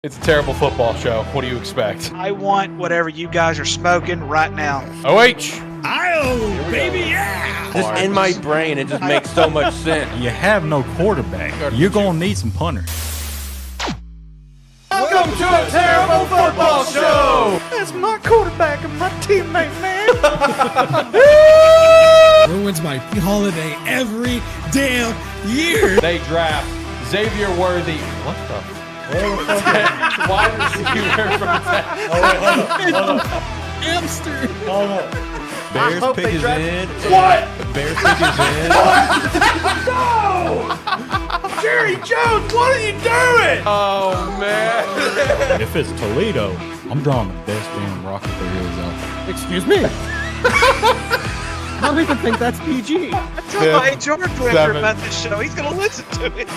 It's a terrible football show. What do you expect? I want whatever you guys are smoking right now. OH! Oh, baby, yeah! Just in my brain, it just makes so much sense. You have no quarterback. You're going to need some punters. Welcome to a terrible football show! That's my quarterback and my teammate, man. Ruins my holiday every damn year. They draft Xavier Worthy. What the? Wide receiver from Texas. Hamster. Bears pick is in. What? Bears pick is in. No! Jerry Jones, what are you doing? Oh, man. If it's Toledo, I'm drawing the best damn rocket there is out there. Excuse me. I don't even think that's PG. I told my HR director about this show. He's going to listen to it.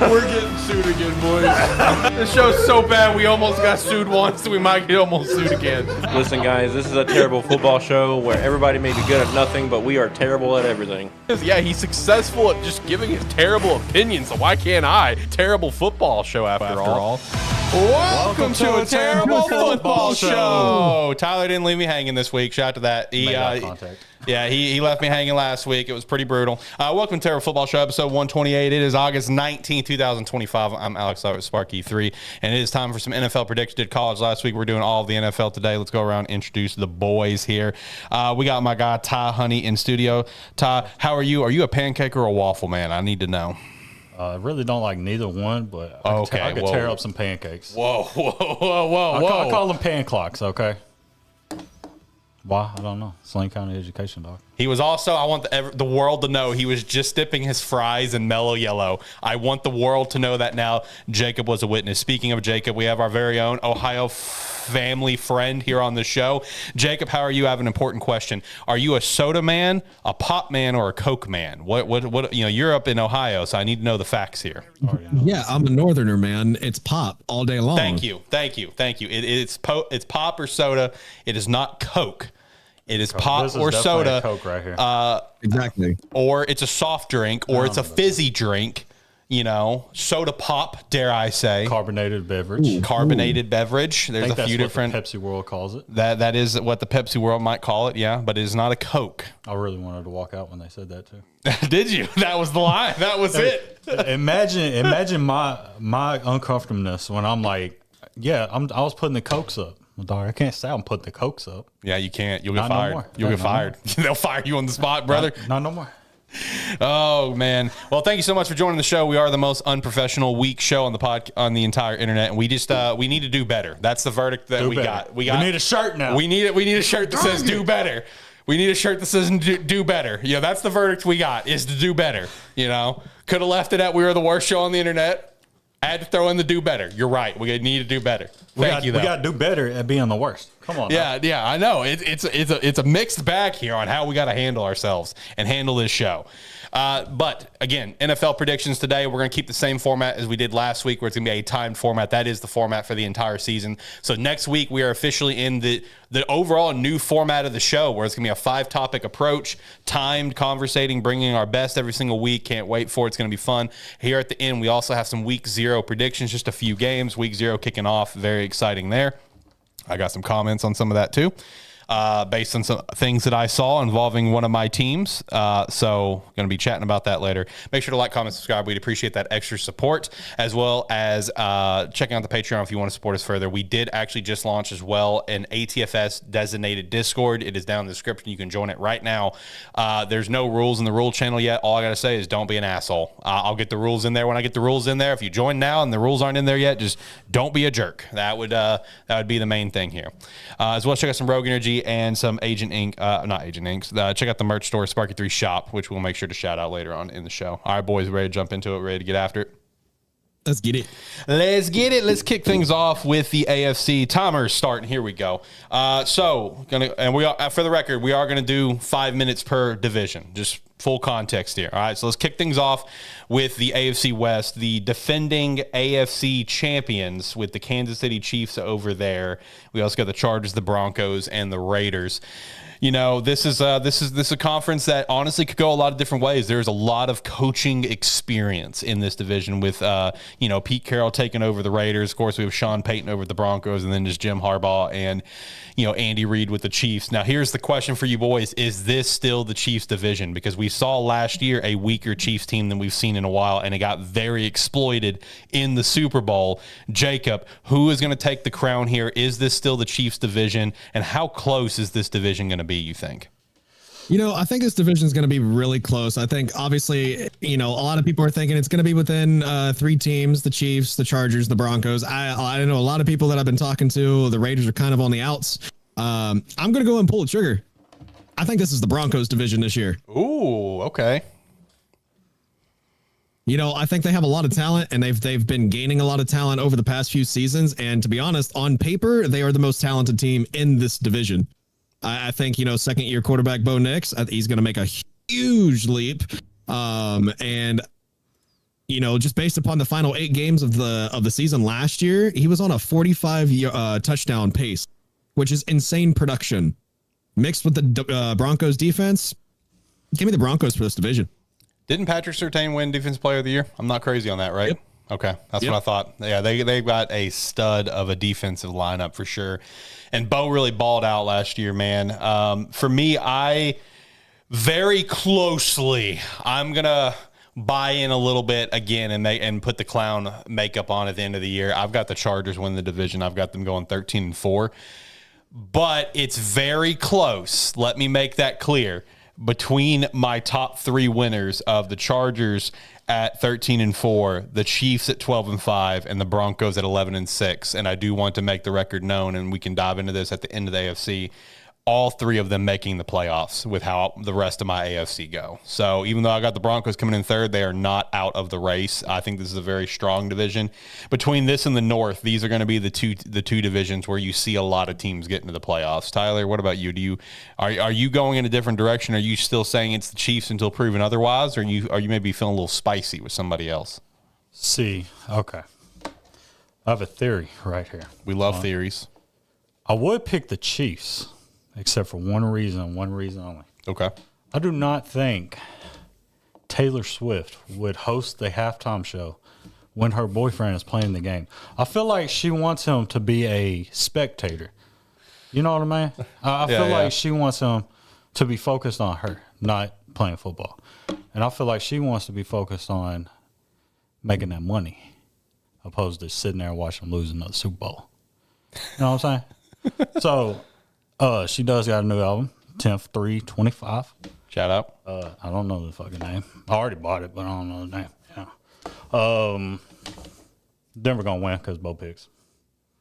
We're getting sued again, boys. This show's so bad, we almost got sued once, so we might get almost sued again. Listen, guys, this is a terrible football show where everybody may be good at nothing, but we are terrible at everything. Yeah, he's successful at just giving his terrible opinions, so why can't I? Terrible football show after all. Welcome to a terrible football show. Tyler didn't leave me hanging this week. Shout out to that. He left me hanging last week. It was pretty brutal. Welcome to Terrible Football Show, episode 128. It is August 19, 2025. I'm Alex Sparky3, and it is time for some NFL predictions. Did college last week. We're doing all of the NFL today. Let's go around and introduce the boys here. We got my guy, Ty Honey, in studio. Ty, how are you? Are you a pancake or a waffle man? I need to know. I really don't like neither one, but I could tear up some pancakes. Whoa. I call them pan clocks, okay? Why? I don't know. Sling County education, dog. He was also, I want the world to know, he was just dipping his fries in mellow yellow. I want the world to know that now. Jacob was a witness. Speaking of Jacob, we have our very own Ohio family friend here on the show. Jacob, how are you? I have an important question. Are you a soda man, a pop man, or a Coke man? What? You're up in Ohio, so I need to know the facts here. Yeah, I'm a northerner, man. It's pop all day long. Thank you. It's pop or soda. It is not Coke. It is pop or soda. Coke right here. Exactly. Or it's a soft drink, or it's a fizzy drink. Soda pop, dare I say. Carbonated beverage. Carbonated beverage. There's a few different. What the Pepsi World calls it. That is what the Pepsi World might call it, yeah, but it is not a Coke. I really wanted to walk out when they said that too. Did you? That was the line. That was it. Imagine my uncomfortableness when I'm like, I was putting the Cokes up. Well, dog, I can't say I'm putting the Cokes up. Yeah, you can't. You'll get Not fired. no more. You'll get fired. They'll fire you on the spot, brother. Not no more. Oh man! Well, thank you so much for joining the show. We are the most unprofessional, weak show on the entire internet, and we just we need to do better. That's the verdict that we got. We need a shirt now. We need a shirt that says "Do better." We need a shirt that says "Do better." That's the verdict we got, is to do better. Could have left it at "We are the worst show on the internet." I had to throw in the "do better." You're right. We need to do better. Thank you. We got to do better at being the worst. Come on. Yeah. I know. It's a mixed bag here on how we got to handle ourselves and handle this show. But again, NFL predictions today. We're going to keep the same format as we did last week, where it's going to be a timed format. That is the format for the entire season. So next week we are officially in the overall new format of the show, where it's going to be a 5-topic approach, timed, conversating, bringing our best every single week. Can't wait for it. It's going to be fun. Here at the end, we also have some week 0 predictions, just a few games. Week 0 kicking off. Very exciting there. I got some comments on some of that too. Based on some things that I saw involving one of my teams. So going to be chatting about that later. Make sure to like, comment, subscribe. We'd appreciate that extra support, as well as checking out the Patreon if you want to support us further. We did actually just launch as well an ATFS designated Discord. It is down in the description. You can join it right now. There's no rules in the rule channel yet. All I got to say is don't be an asshole. I'll get the rules in there when I get the rules in there. If you join now and the rules aren't in there yet, just don't be a jerk. That would be the main thing here. As well as check out some Rogue Energy and some Agent Ink, not Agent Inks. Check out the merch store, Sparky3 Shop, which we'll make sure to shout out later on in the show. All right, boys, ready to jump into it? Ready to get after it? Let's get it. Let's kick things off with the AFC. Timer's starting. Here we go. For the record, we are gonna do 5 minutes per division. Just full context here. All right, so let's kick things off with the AFC West, the defending AFC champions with the Kansas City Chiefs over there. We also got the Chargers, the Broncos, and the Raiders. this is a conference that honestly could go a lot of different ways. There's a lot of coaching experience in this division with Pete Carroll taking over the Raiders. Of course, we have Sean Payton over the Broncos, and then just Jim Harbaugh and Andy Reid with the Chiefs. Now, here's the question for you boys: is this still the Chiefs division? Because we saw last year a weaker Chiefs team than we've seen in a while, and it got very exploited in the Super Bowl. Jacob, who is going to take the crown here? Is this still the Chiefs division, and how close is this division going to be, you think? I think this division is going to be really close. I think, obviously, a lot of people are thinking it's going to be within 3 teams: the Chiefs, the Chargers, the Broncos. I know a lot of people that I've been talking to. The Raiders are kind of on the outs. I'm going to go and pull the trigger. I think this is the Broncos division this year. Ooh, okay. I think they have a lot of talent, and they've been gaining a lot of talent over the past few seasons. And to be honest, on paper, they are the most talented team in this division. I think, second-year quarterback Bo Nix, he's going to make a huge leap. And just based upon the final 8 games of the season last year, he was on a 45 touchdown pace, which is insane production. Mixed with the Broncos defense, give me the Broncos for this division. Didn't Patrick Surtain win Defensive Player of the Year? I'm not crazy on that, right? Yep. Okay, that's what I thought. Yeah, they've got a stud of a defensive lineup for sure. And Bo really balled out last year, man. For me, I'm going to buy in a little bit again and put the clown makeup on at the end of the year. I've got the Chargers win the division. I've got them going 13-4. But it's very close. Let me make that clear. Between my top 3 winners of the Chargers at 13-4, the Chiefs at 12-5, and the Broncos at 11-6. And I do want to make the record known, and we can dive into this at the end of the AFC. All 3 of them making the playoffs with how the rest of my AFC go. So even though I got the Broncos coming in 3rd, they are not out of the race. I think this is a very strong division. Between this and the North, these are going to be the two divisions where you see a lot of teams get into the playoffs. Tyler, what about you? Are you going in a different direction? Are you still saying it's the Chiefs until proven otherwise, or are you maybe feeling a little spicy with somebody else? See, okay. I have a theory right here. We love theories. I would pick the Chiefs, except for one reason only. Okay. I do not think Taylor Swift would host the halftime show when her boyfriend is playing the game. I feel like she wants him to be a spectator. You know what I mean? I feel like she wants him to be focused on her, not playing football. And I feel like she wants to be focused on making that money, opposed to sitting there and watching him lose another Super Bowl. You know what I'm saying? So she does got a new album, 10th 3/25. Shout out. I don't know the fucking name. I already bought it, but I don't know the name. Yeah. Denver gonna win because Bo picks.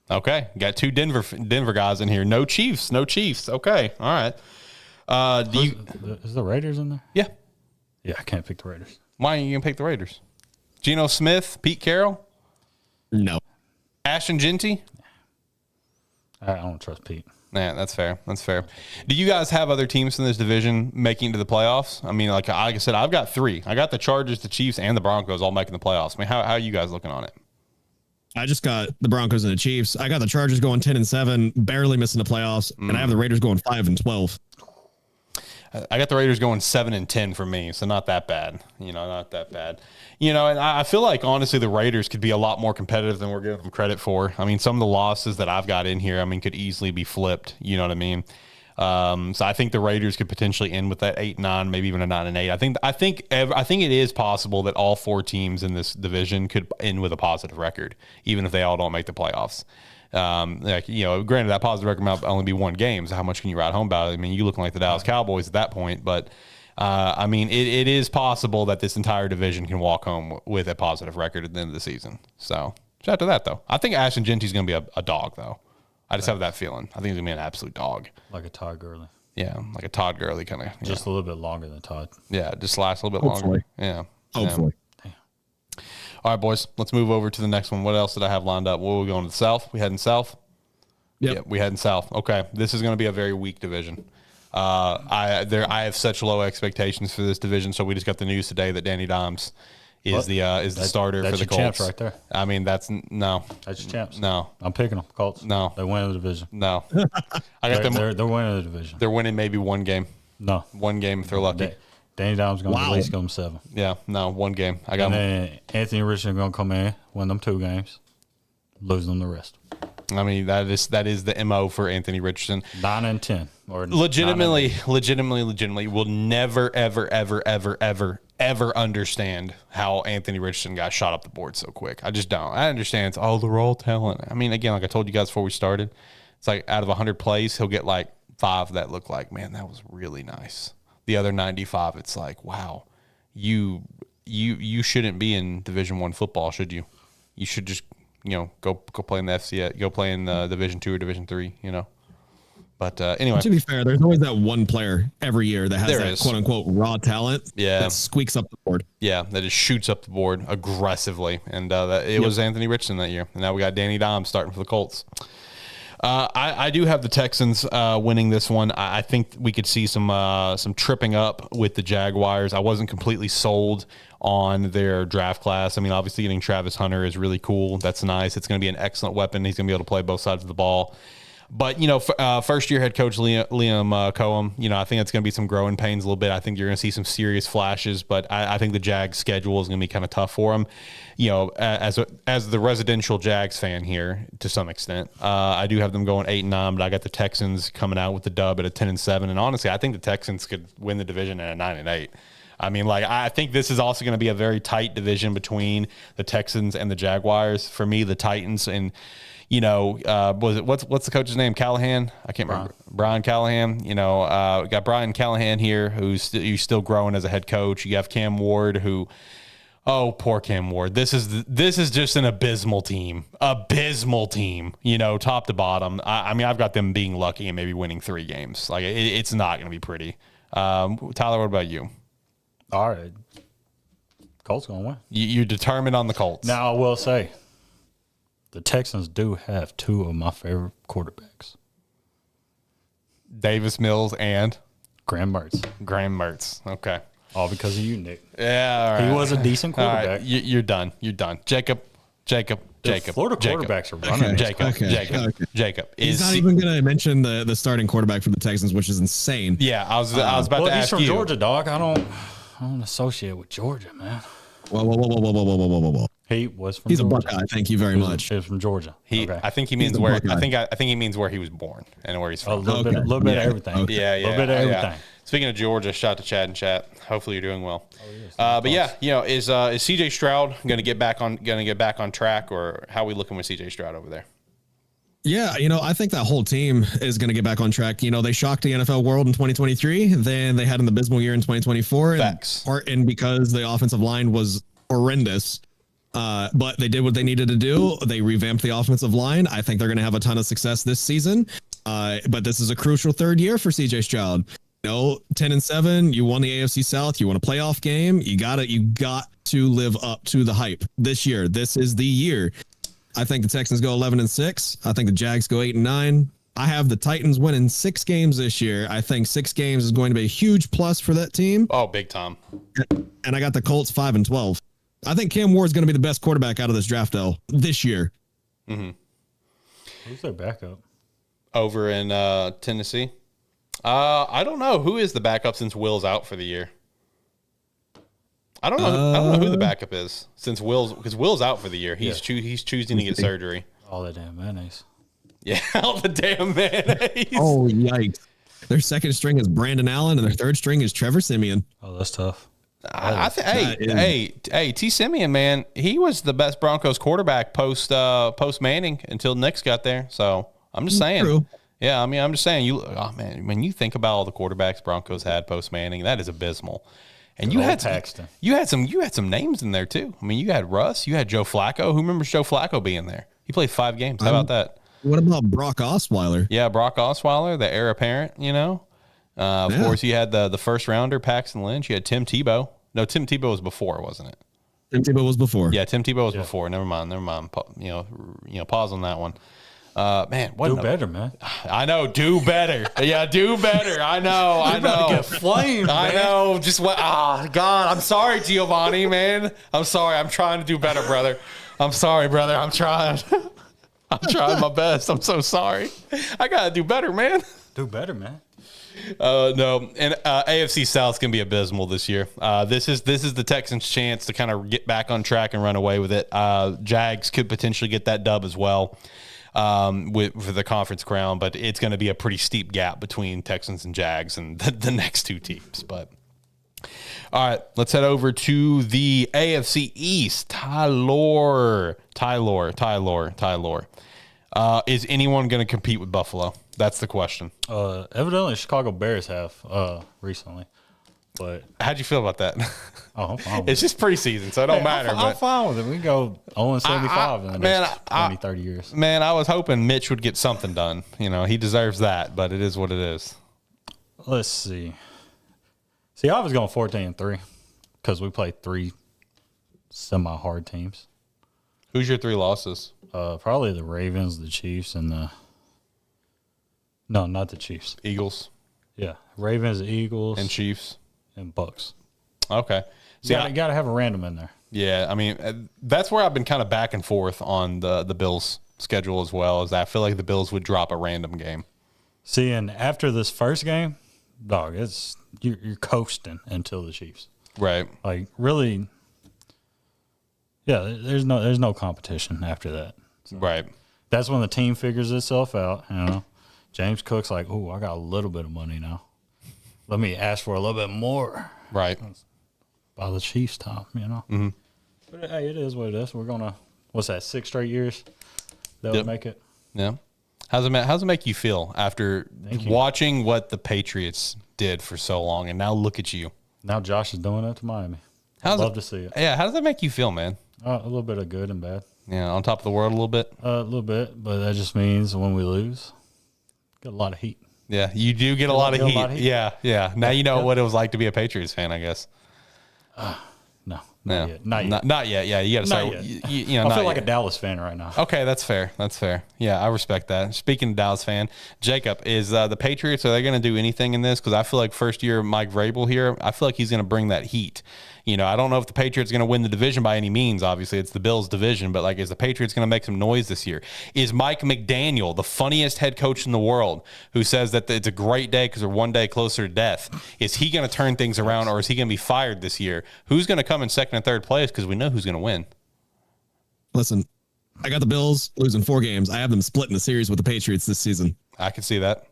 Okay, got 2 Denver guys in here. No Chiefs. Okay, all right. Is the Raiders in there? Yeah. Yeah, I can't pick the Raiders. Why are you gonna pick the Raiders? Geno Smith, Pete Carroll, No. Ashton Genty. I don't trust Pete. Yeah, that's fair. Do you guys have other teams in this division making it to the playoffs? I mean, like I said, I've got 3. I got the Chargers, the Chiefs, and the Broncos all making the playoffs. I mean, how are you guys looking on it? I just got the Broncos and the Chiefs. I got the Chargers going 10-7, barely missing the playoffs, and I have the Raiders going 5-12. I got the Raiders going 7-10 for me, so not that bad. Not that bad. And I feel like, honestly, the Raiders could be a lot more competitive than we're giving them credit for. I mean, some of the losses that I've got in here, could easily be flipped. You know what I mean? So I think the Raiders could potentially end with that 8-9, maybe even a 9-8. I think it is possible that all 4 teams in this division could end with a positive record, even if they all don't make the playoffs. Granted, that positive record might only be 1 game, so how much can you ride home about it? I mean, you looking like the Dallas Cowboys at that point, but it is possible that this entire division can walk home with a positive record at the end of the season. So shout out to that, though. I think Ashton Genty's going to be a dog, though. I just have that feeling. I think he's going to be an absolute dog. Like a Todd Gurley. Yeah, like a Todd Gurley kind of. Just a little bit longer than Todd. Yeah, just lasts a little bit longer. Yeah. Hopefully. Yeah. All right, boys, let's move over to the next one. What else did I have lined up? What are we going to the south? We heading south? Yep. We heading south. Okay, this is going to be a very weak division. I have such low expectations for this division, so we just got the news today that Danny Dimes is the starter for the Colts. Champs right there. I mean, that's no. That's your champs. No. I'm picking them. Colts. No. They win the division. No. I got them. They're winning the division. They're winning maybe one game. No. One game if they're lucky. Danny Dimes going to at least go them 7. Yeah. No. One game. I got and them. then Anthony Richardson going to come in, win them 2 games, lose them the rest. I mean, that is the MO for Anthony Richardson. 9-10. Or Legitimately, will never, ever understand how Anthony Richardson got shot up the board so quick. I just don't. I understand it's all the raw talent. I mean, again, like I told you guys before we started, it's like out of 100 plays, he'll get like 5 that look like, man, that was really nice. The other 95, it's like, wow, you shouldn't be in Division I football, should you? You should just go play in the FCS, go play in Division II or Division III, But anyway, to be fair, there's always that one player every year that has that quote unquote raw talent. Yeah, that squeaks up the board. Yeah, that just shoots up the board aggressively, and it was Anthony Richardson that year. And now we got Danny Dimes starting for the Colts. I do have the Texans winning this one. I think we could see some tripping up with the Jaguars. I wasn't completely sold on their draft class. I mean, obviously getting Travis Hunter is really cool. That's nice. It's going to be an excellent weapon. He's going to be able to play both sides of the ball. But, first-year head coach Liam Cohen, I think it's going to be some growing pains a little bit. I think you're going to see some serious flashes, but I think the Jags' schedule is going to be kind of tough for him. As the residential Jags fan here, to some extent, I do have them going 8-9, but I got the Texans coming out with the dub at a 10-7. And honestly, I think the Texans could win the division at a 9-8. I mean, I think this is also going to be a very tight division between the Texans and the Jaguars. For me, the Titans and what's the coach's name? Callahan? I can't remember. Brian Callahan. We got Brian Callahan here, who's still growing as a head coach. You have Cam Ward, who, oh, poor Cam Ward. This is just an abysmal team, top to bottom. I mean, I've got them being lucky and maybe winning 3 games. Like it's not going to be pretty. Tyler, what about you? All right. Colts going to win. You're determined on the Colts. Now, I will say, the Texans do have 2 of my favorite quarterbacks. Davis Mills and Graham Mertz. Okay. All because of you, Nick. Yeah, all right. He was a decent quarterback. All right. You're done. Jacob. Florida quarterbacks are running. Jacob. He's not even going to mention the starting quarterback for the Texans, which is insane. Yeah, I was about to ask you. He's from Georgia, dog. I don't associate with Georgia, man. Whoa. He was from He's Georgia. a Buckeye. Thank you very much. He was from Georgia. Okay. I think he means where. I think he means where he was born and where he's from. A little bit of everything. Okay. Yeah. A little bit of everything. Yeah. Speaking of Georgia, shout to Chad and chat. Hopefully you're doing well. But yeah, is CJ Stroud going to get back on track, or how are we looking with CJ Stroud over there? Yeah, I think that whole team is going to get back on track. They shocked the NFL world in 2023. Then they had an abysmal year in 2024. Facts. And because the offensive line was horrendous. But they did what they needed to do. They revamped the offensive line. I think they're going to have a ton of success this season. But this is a crucial 3rd year for CJ Stroud. 10-7. You won the AFC South. You won a playoff game. You got to live up to the hype this year. This is the year. I think the Texans go 11-6. I think the Jags go 8-9. I have the Titans winning 6 games this year. I think 6 games is going to be a huge plus for that team. Oh, big time. And I got the Colts 5-12. I think Cam Ward is going to be the best quarterback out of this draft, though, this year. Mm-hmm. Who's their backup? Over in Tennessee? I don't know. Who is the backup since Will's out for the year? I don't know who the backup is since Will's out for the year. He's choosing to get surgery. All that damn mayonnaise. Yeah, all the damn mayonnaise. Oh, yikes. Their 2nd string is Brandon Allen, and their 3rd string is Trevor Siemian. Oh, that's tough. T. Simeon, man, he was the best Broncos quarterback post Manning until Nick's got there. So I'm just saying. True. Yeah, I mean, I'm just saying. When you think about all the quarterbacks Broncos had post Manning, that is abysmal. And you had some names in there too. I mean, you had Russ, you had Joe Flacco. Who remembers Joe Flacco being there? He played 5 games. How about that? What about Brock Osweiler? Yeah, Brock Osweiler, the heir apparent. Of course, you had the first rounder Paxton Lynch. You had Tim Tebow. No, Tim Tebow was before, wasn't it? Tim Tebow was before. Yeah, Tim Tebow was before. Never mind. Pause on that one. Man, what Do an- better, man. I know, do better. Yeah, do better. I know. I know. Get flamed, I man. know. Just what? God, I'm sorry, Giovanni, man. I'm sorry. I'm trying to do better, brother. I'm sorry, brother. I'm trying. I'm trying my best. I'm so sorry. I gotta do better, man. Do better, man. No, and AFC South's gonna be abysmal this year. This is the Texans' chance to kind of get back on track and run away with it. Jags could potentially get that dub as well. For the conference crown, but it's going to be a pretty steep gap between Texans and Jags and the next two teams. But all right, let's head over to the AFC East. Tyler. Is anyone going to compete with Buffalo? That's the question. Evidently, Chicago Bears have recently. But how'd you feel about that? Oh, I'm fine with It's just preseason, so it don't matter. I'm fine with it. We can go 0-75 in the next 20, 30 years. Man, I was hoping Mitch would get something done. You know, he deserves that, but it is what it is. Let's see. See, I was going 14-3 because we played 3 semi-hard teams. Who's your 3 losses? Probably the Ravens, the Chiefs, and no, not the Chiefs. Eagles. Yeah, Ravens, Eagles, And Chiefs. and Bucks. Okay. See, You got to have a random in there. yeah, I mean, that's where I've been kind of back and forth on the Bills' schedule as well, as I feel like the Bills would drop a random game. See, and after this first game, dog, you're coasting until the Chiefs. Right. Like really, yeah. There's no competition after that. Right. That's when the team figures itself out. You know, James Cook's like, oh, I got a little bit of money now. Let me ask for a little bit more. Right. By the Chiefs, Tom. You know. Mm-hmm. But hey, it is what it is. We're gonna. What's that? 6 straight years. That would make it. Yeah. How's it make you feel after watching what the Patriots did for so long, and now look at you? Now Josh is doing it to Miami. Love to see it. Yeah. How does that make you feel, man? A little bit of good and bad. Yeah. On top of the world a little bit. A little bit, but that just means when we lose, get a lot of heat. Yeah. You do get a lot of heat. Yeah. Yeah. Now you know what it was like to be a Patriots fan, I guess. No, No. not yet. Not yet. Not yet. Yeah. You got to Not start. yet. You know, I not feel like yet. a Dallas fan right now. Okay, that's fair. That's fair. Yeah, I respect that. Speaking of Dallas fan, Jacob, is the Patriots, are they going to do anything in this? Because I feel like first year Mike Vrabel here, I feel like he's going to bring that heat. You know, I don't know if the Patriots are going to win the division by any means. Obviously, it's the Bills' division, but like, is the Patriots going to make some noise this year? Is Mike McDaniel, the funniest head coach in the world, who says that it's a great day because we're one day closer to death, is he going to turn things around, or is he going to be fired this year? Who's going to come in second and third place? Because we know who's going to win. Listen, I got the Bills losing 4 games. I have them splitting the series with the Patriots this season. I can see that.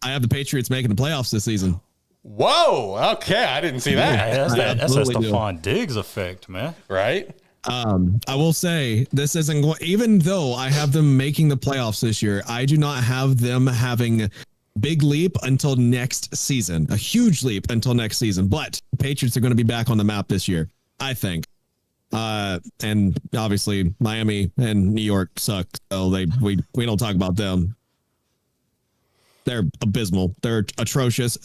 I have the Patriots making the playoffs this season. Whoa. Okay. I didn't see that. Hey, that's the absolutely do. Stephon Diggs effect, man. Right? I will say this isn't going, even though I have them making the playoffs this year, I do not have them having big leap until next season, a huge leap until next season. But the Patriots are going to be back on the map this year, I think. And obviously Miami and New York suck. So we don't talk about them. They're abysmal. They're atrocious.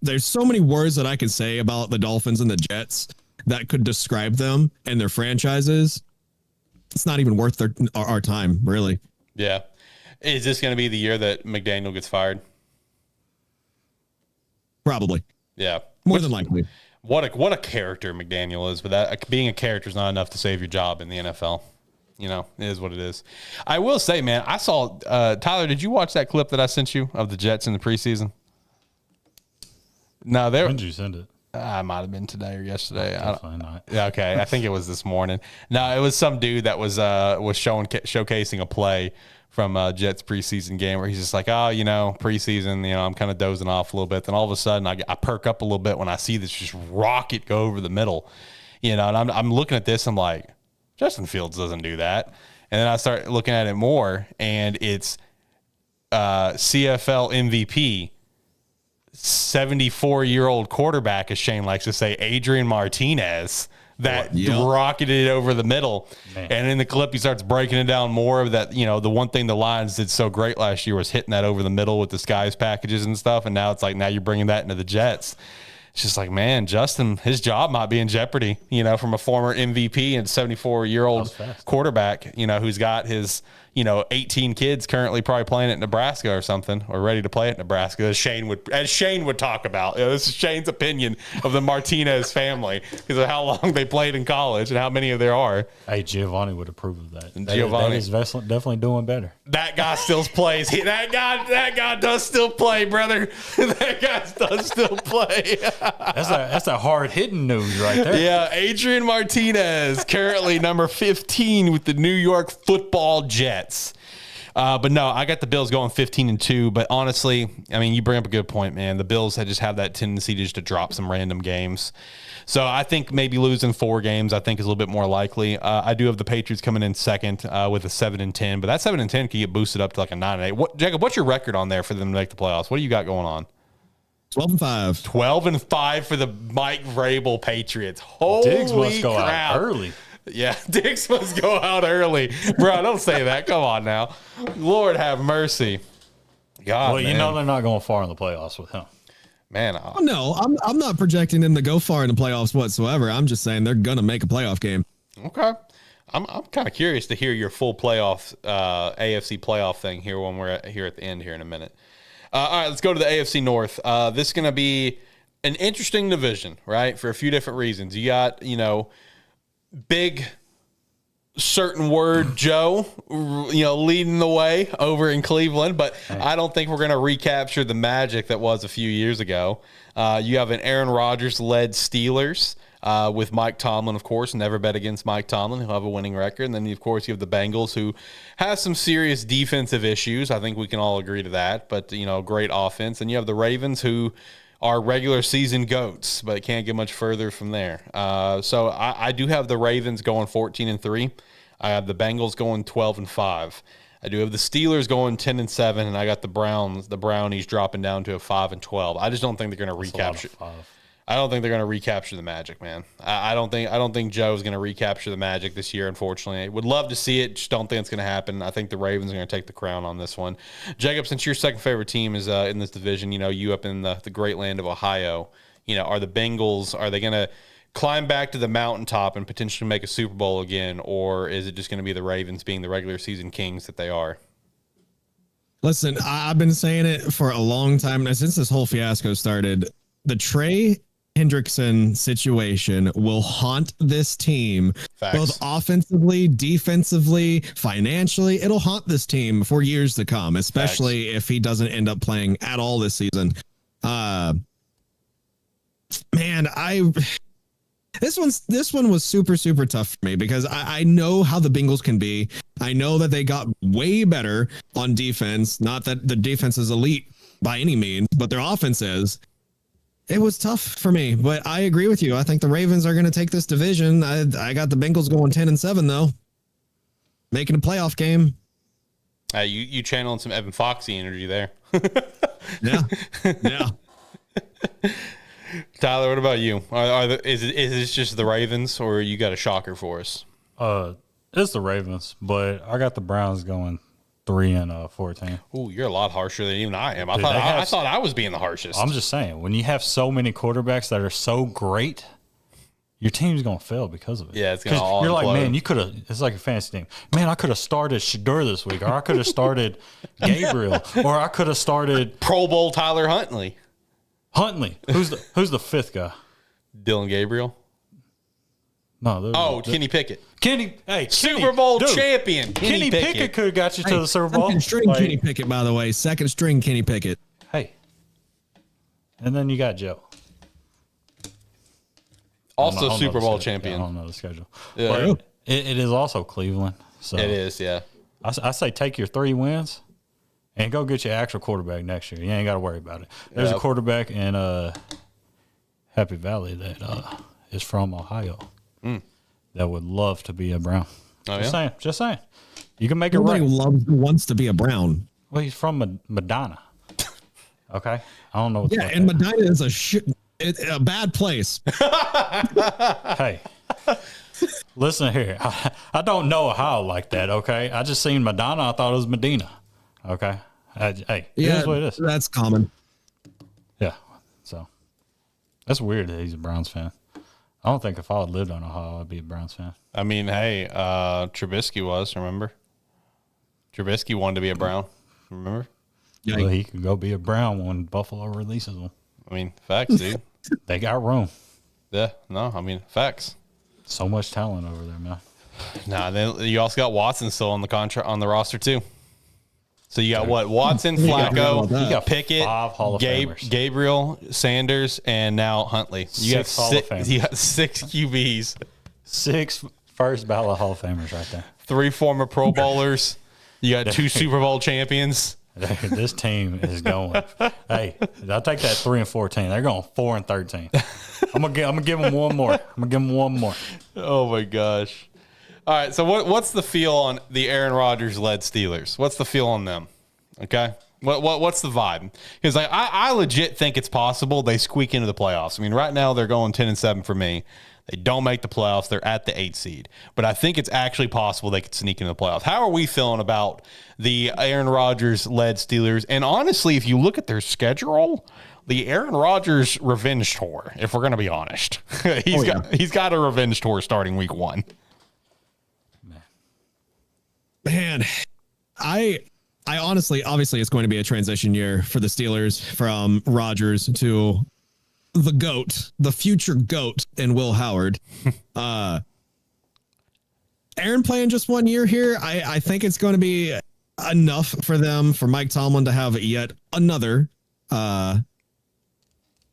There's so many words that I could say about the Dolphins and the Jets that could describe them and their franchises. It's not even worth our time, really. Yeah. Is this going to be the year that McDaniel gets fired? Probably. Yeah. More than likely. What a character McDaniel is, but that being a character is not enough to save your job in the NFL. You know, it is what it is. I will say, man, I saw Tyler. Did you watch that clip that I sent you of the Jets in the preseason? No, When did you send it? I might have been today or yesterday. Definitely not. Yeah, okay. I think it was this morning. No, it was some dude that was showcasing a play from Jets preseason game where he's just like, oh, you know, preseason, you know, I'm kind of dozing off a little bit. Then all of a sudden I perk up a little bit when I see this just rocket go over the middle, you know, and I'm looking at this. I'm like, Justin Fields doesn't do that. And then I start looking at it more, and it's CFL MVP, 74-year-old quarterback, as Shane likes to say, Adrian Martinez, that rocketed it over the middle. Man. And in the clip, he starts breaking it down more of that. You know, the one thing the Lions did so great last year was hitting that over the middle with the Skies packages and stuff. And now it's like, now you're bringing that into the Jets. it's just like, man, Justin, his job might be in jeopardy, from a former MVP and 74-year-old quarterback, who's got his, 18 kids currently probably playing at Nebraska or something, or ready to play at Nebraska, as Shane would talk about. This is Shane's opinion of the Martinez family because of how long they played in college and how many of there are. Hey, Giovanni would approve of that. Giovanni that is definitely doing better. That guy still plays. That guy does still play, brother. That guy does still play. That's a hard hitting news right there. Yeah, Adrian Martinez, currently number 15 with the New York Football Jets. But no, I got the Bills going 15-2. But honestly, I mean, you bring up a good point, man. The Bills just have that tendency to drop some random games. So I think maybe losing 4 games, I think, is a little bit more likely. I do have the Patriots coming in second with a 7-10, but that 7-10 can get boosted up to like a 9-8. Jacob, what's your record on there for them to make the playoffs? What do you got going on? 12-5. 12-5 for the Mike Vrabel Patriots. Holy Diggs must go crap. out early. Yeah, Diggs must go out early. Bro, don't say that. Come on now. Lord have mercy. God, well, man. they're not going far in the playoffs with him. Man, No, I'm not projecting them to go far in the playoffs whatsoever. I'm just saying they're gonna make a playoff game. okay. I'm kind of curious to hear your full playoff AFC playoff thing here when we're here at the end here in a minute. All right, let's go to the AFC North. This is going to be an interesting division, right? For a few different reasons. You got, big certain word Joe, leading the way over in Cleveland, but I don't think we're going to recapture the magic that was a few years ago. You have an Aaron Rodgers-led Steelers with Mike Tomlin, of course. Never bet against Mike Tomlin. He'll have a winning record. And then, of course, you have the Bengals, who have some serious defensive issues. I think we can all agree to that, but, great offense. And you have the Ravens, who are regular season goats, but can't get much further from there. So I do have the Ravens going 14-3. I have the Bengals going 12-5. I do have the Steelers going 10-7, and I got the Brownies dropping down to a 5-12. I just don't think they're going to recapture. I don't think they're going to recapture the magic, man. I don't think Joe's going to recapture the magic this year, unfortunately. I would love to see it, just don't think it's going to happen. I think the Ravens are going to take the crown on this one. Jacob, since your second favorite team is in this division, you up in the great land of Ohio, are the Bengals, are they going to climb back to the mountaintop and potentially make a Super Bowl again, or is it just going to be the Ravens being the regular season kings that they are? Listen, I've been saying it for a long time now, since this whole fiasco started. The Trey Hendrickson situation will haunt this team. Facts. Both offensively, defensively, financially. It'll haunt this team for years to come, especially if he doesn't end up playing at all this season. This one was super, super tough for me because I know how the Bengals can be. I know that they got way better on defense. Not that the defense is elite by any means, but their offense is. It was tough for me, but I agree with you. I think the Ravens are going to take this division. I got the Bengals going 10-7 though, making a playoff game. You channeling some Evan Foxy energy there. Yeah. Tyler, what about you? Is this just the Ravens, or you got a shocker for us? It's the Ravens, but I got the Browns going 3-14. Ooh, you're a lot harsher than even I am. Dude, I thought I was being the harshest. I'm just saying, when you have so many quarterbacks that are so great, your team's going to fail because of it. Yeah, it's going to all You're implode. like, man, you could have, it's like a fantasy team. Man, I could have started Shador this week, or I could have started Gabriel, or I could have started Pro Bowl Tyler Huntley. Who's the fifth guy? Dylan Gabriel. No. Kenny Pickett. Super Bowl champion. Kenny Pickett could have got you to the Super Bowl. Second string Kenny Pickett, by the way. Second string Kenny Pickett. Hey. And then you got Joe. Also I don't know Super the Bowl schedule. champion. I don't know the schedule. Yeah. But it is also Cleveland. So It is, yeah. I say take your 3 wins and go get your actual quarterback next year. You ain't got to worry about it. There's a quarterback in Happy Valley that is from Ohio that would love to be a Brown. Oh, Just saying. You can make it Nobody right. wants to be a Brown. Well, he's from Medina. Okay? I don't know what's Yeah, about and that. Medina is a bad place. Hey, listen here. I don't know Ohio like that, okay? I just seen Madonna. I thought it was Medina, okay? Hey, Yeah, here's what it is. that's common. Yeah, so. That's weird that he's a Browns fan. I don't think if I had lived on Ohio, I'd be a Browns fan. I mean, hey, Trubisky was, remember? Trubisky wanted to be a Brown, remember? Yeah. Well, he could go be a Brown when Buffalo releases him. I mean, facts, dude. They got room. Yeah, no, I mean, facts. So much talent over there, man. Nah, then you also got Watson still on the contract on the roster too. So you got what? Watson, Flacco, You got Pickett, 5 Hall of Famers. Gabriel, Sanders, and now Huntley. You got 6 Hall of Famers. You got 6 QBs, 6 first ballot Hall of Famers right there. 3 former Pro Bowlers. You got 2 Super Bowl champions. This team is going. Hey, I'll take that 3-14. They're going 4-13. I'm gonna give them one more. I'm gonna give them one more. Oh my gosh! All right, so what's the feel on the Aaron Rodgers led Steelers? What's the feel on them? Okay, what's the vibe? Because like I legit think it's possible they squeak into the playoffs. I mean, right now they're going 10-7 for me. They don't make the playoffs. They're at the 8th seed. But I think it's actually possible they could sneak into the playoffs. How are we feeling about the Aaron Rodgers-led Steelers? And honestly, if you look at their schedule, the Aaron Rodgers revenge tour, if we're going to be honest. He's got a revenge tour starting week 1. Man, I honestly, obviously, it's going to be a transition year for the Steelers from Rodgers to the GOAT, the future GOAT, and Will Howard. Aaron playing just 1 year here, I think it's going to be enough for them, for Mike Tomlin to have yet another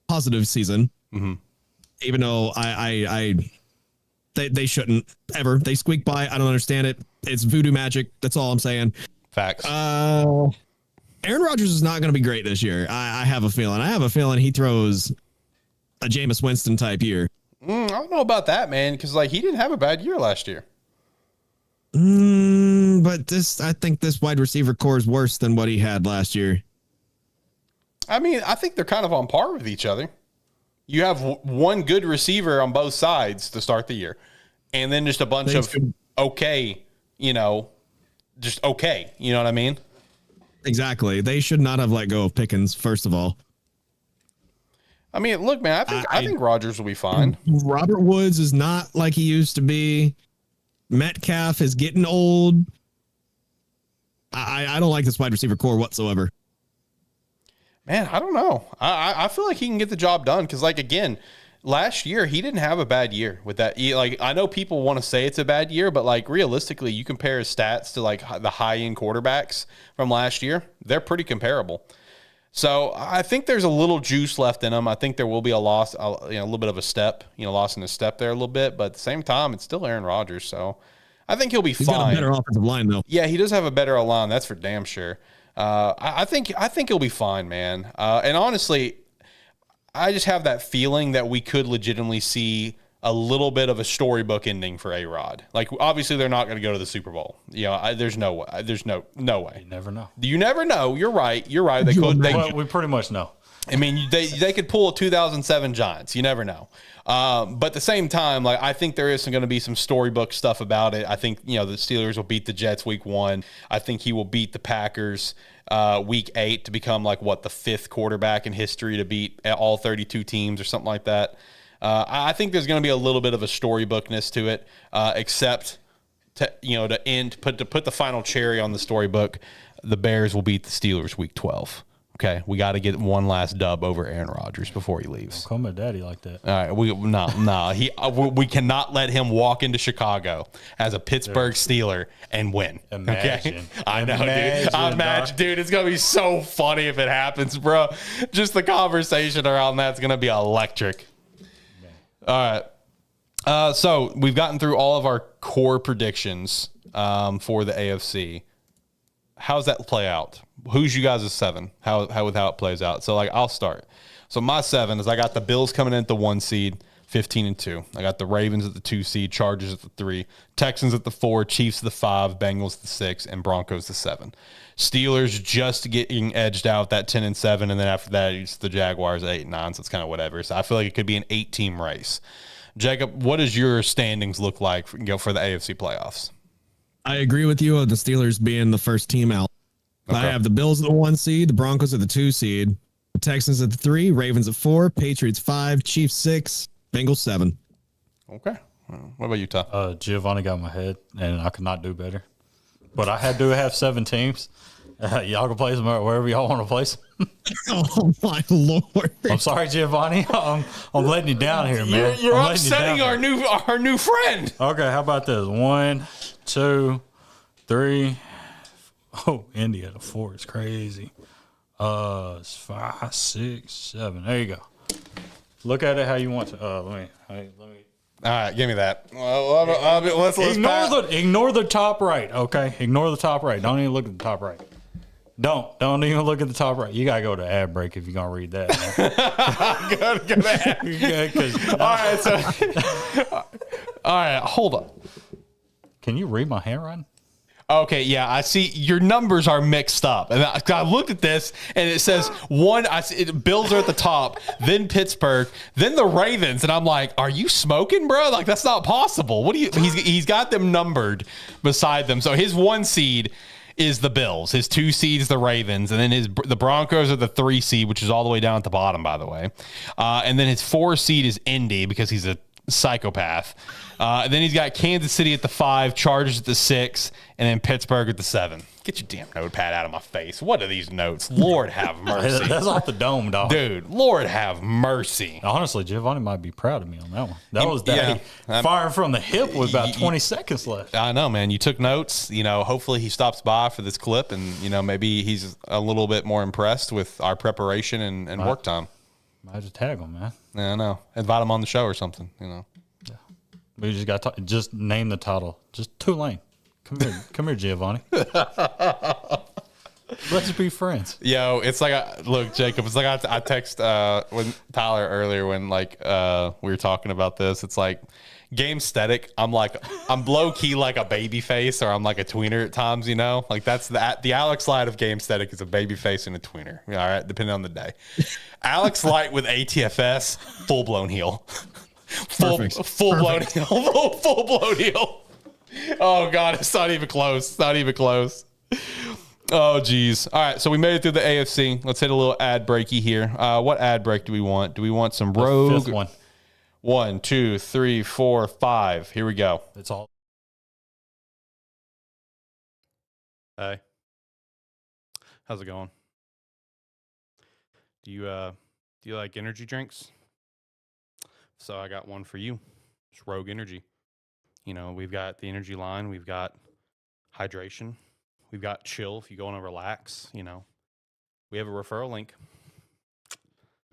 positive season. Mm-hmm. Even though they shouldn't ever. They squeak by. I don't understand it. It's voodoo magic. That's all I'm saying. Facts. Aaron Rodgers is not going to be great this year. I have a feeling. I have a feeling he throws a Jameis Winston type year. I don't know about that, man, because like he didn't have a bad year last year. But I think this wide receiver core is worse than what he had last year. I mean, I think they're kind of on par with each other. You have one good receiver on both sides to start the year, and then just a bunch of okay, just okay. You know what I mean? Exactly. They should not have let go of Pickens, first of all. I mean, look, man, I think Rodgers will be fine. Robert Woods is not like he used to be. Metcalf is getting old. I don't like this wide receiver core whatsoever. Man, I don't know. I feel like he can get the job done because, like, again, last year he didn't have a bad year with that. Like, I know people want to say it's a bad year, but like realistically, you compare his stats to like the high end quarterbacks from last year, they're pretty comparable. So I think there's a little juice left in him. I think there will be a loss, a little bit of a step, loss in the step there a little bit, but at the same time, it's still Aaron Rodgers. So I think he'll be fine. He's got a better offensive line though. Yeah, he does have a better line. That's for damn sure. I think he'll be fine, man. And honestly, I just have that feeling that we could legitimately see a little bit of a storybook ending for A-Rod. Like, obviously, they're not going to go to the Super Bowl. There's no way. There's no way. You never know. You never know. You're right. They could. We pretty much know. I mean, they could pull a 2007 Giants. You never know. But at the same time, like I think there is going to be some storybook stuff about it. I think the Steelers will beat the Jets week 1. I think he will beat the Packers week 8 to become like the 5th quarterback in history to beat all 32 teams or something like that. I think there's going to be a little bit of a storybookness to it, except to put the final cherry on the storybook. The Bears will beat the Steelers week 12. Okay, we got to get one last dub over Aaron Rodgers before he leaves. Don't call my daddy like that. All right, we cannot let him walk into Chicago as a Pittsburgh Steeler and win. Imagine. Okay? I know, dude. Dude, it's gonna be so funny if it happens, bro. Just the conversation around that's gonna be electric. All right. So we've gotten through all of our core predictions for the AFC. How's that play out? Who's you guys' 7? How it plays out? So I'll start. So my 7 is I got the Bills coming in at the 1 seed, 15-2. I got the Ravens at the 2 seed, Chargers at the 3, Texans at the 4, Chiefs at the 5, Bengals at the 6, and Broncos the 7. Steelers just getting edged out that 10-7, and then after that it's the Jaguars at 8-9. So it's kind of whatever. So I feel like it could be an 8-team race. Jacob, what does your standings look like for the AFC playoffs? I agree with you on the Steelers being the first team out. Okay. I have the Bills at the 1 seed, the Broncos at the 2 seed, Texans at 3, Ravens at 4, Patriots 5, Chiefs 6, Bengals 7. Okay. What about you, Ty? Giovanni got my head, and I could not do better. But I had to have 7 teams. Y'all can place them wherever y'all want to place them. Oh my Lord! I'm sorry, Giovanni. I'm letting you down here, man. You're I'm upsetting our new friend. Okay, how about this? 1, 2, 3. Oh, Indy at a 4 is crazy. It's 5, 6, 7. There you go. Look at it how you want to. Let me. All right, give me that. Let's Ignore the top right. Okay, ignore the top right. Don't even look at the top right. Don't even look at the top right. You gotta go to ad break if you're gonna read that. go to ad. All right, hold on. Can you read my handwriting? Okay, yeah, I see your numbers are mixed up. And I looked at this and it says Bills are at the top, then Pittsburgh, then the Ravens. And I'm like, are you smoking, bro? Like, that's not possible. He's got them numbered beside them. So his 1 seed is the Bills. His 2 seed is the Ravens. And then the Broncos are the 3 seed, which is all the way down at the bottom, by the way. And then his 4 seed is Indy because he's a psychopath. Then he's got Kansas City at the 5, Chargers at the 6, and then Pittsburgh at the 7. Get your damn notepad out of my face. What are these notes? Lord have mercy. That's off the dome, dog. Dude, Lord have mercy. Honestly, Giovanni might be proud of me on that one. That was firing from the hip with about 20 seconds left. I know, man. You took notes. Hopefully he stops by for this clip and, maybe he's a little bit more impressed with our preparation and work time. Might just tag him, man. Yeah, I know. Invite him on the show or something, Yeah. We just got to just name the title. Just Tulane. Come here, Giovanni. Let's be friends. Yo, it's like look, Jacob. It's like I text when Tyler earlier when we were talking about this. It's like game static. I'm low key like a baby face, or I'm like a tweener at times. Like that's the Alex Light of game static is a baby face and a tweener. All right, depending on the day. Alex Light with ATFS, full blown heel. Full blown heel. Oh God, it's not even close. Oh geez. All right, so we made it through the AFC. Let's hit a little ad breaky here. What ad break do we want? Do we want some rogue? 5th one. 1, 2, 3, 4, 5. Here we go. It's all. Hey, how's it going? Do you like energy drinks? So I got one for you. It's Rogue Energy. We've got the energy line. We've got hydration. We've got chill if you go want to relax. We have a referral link.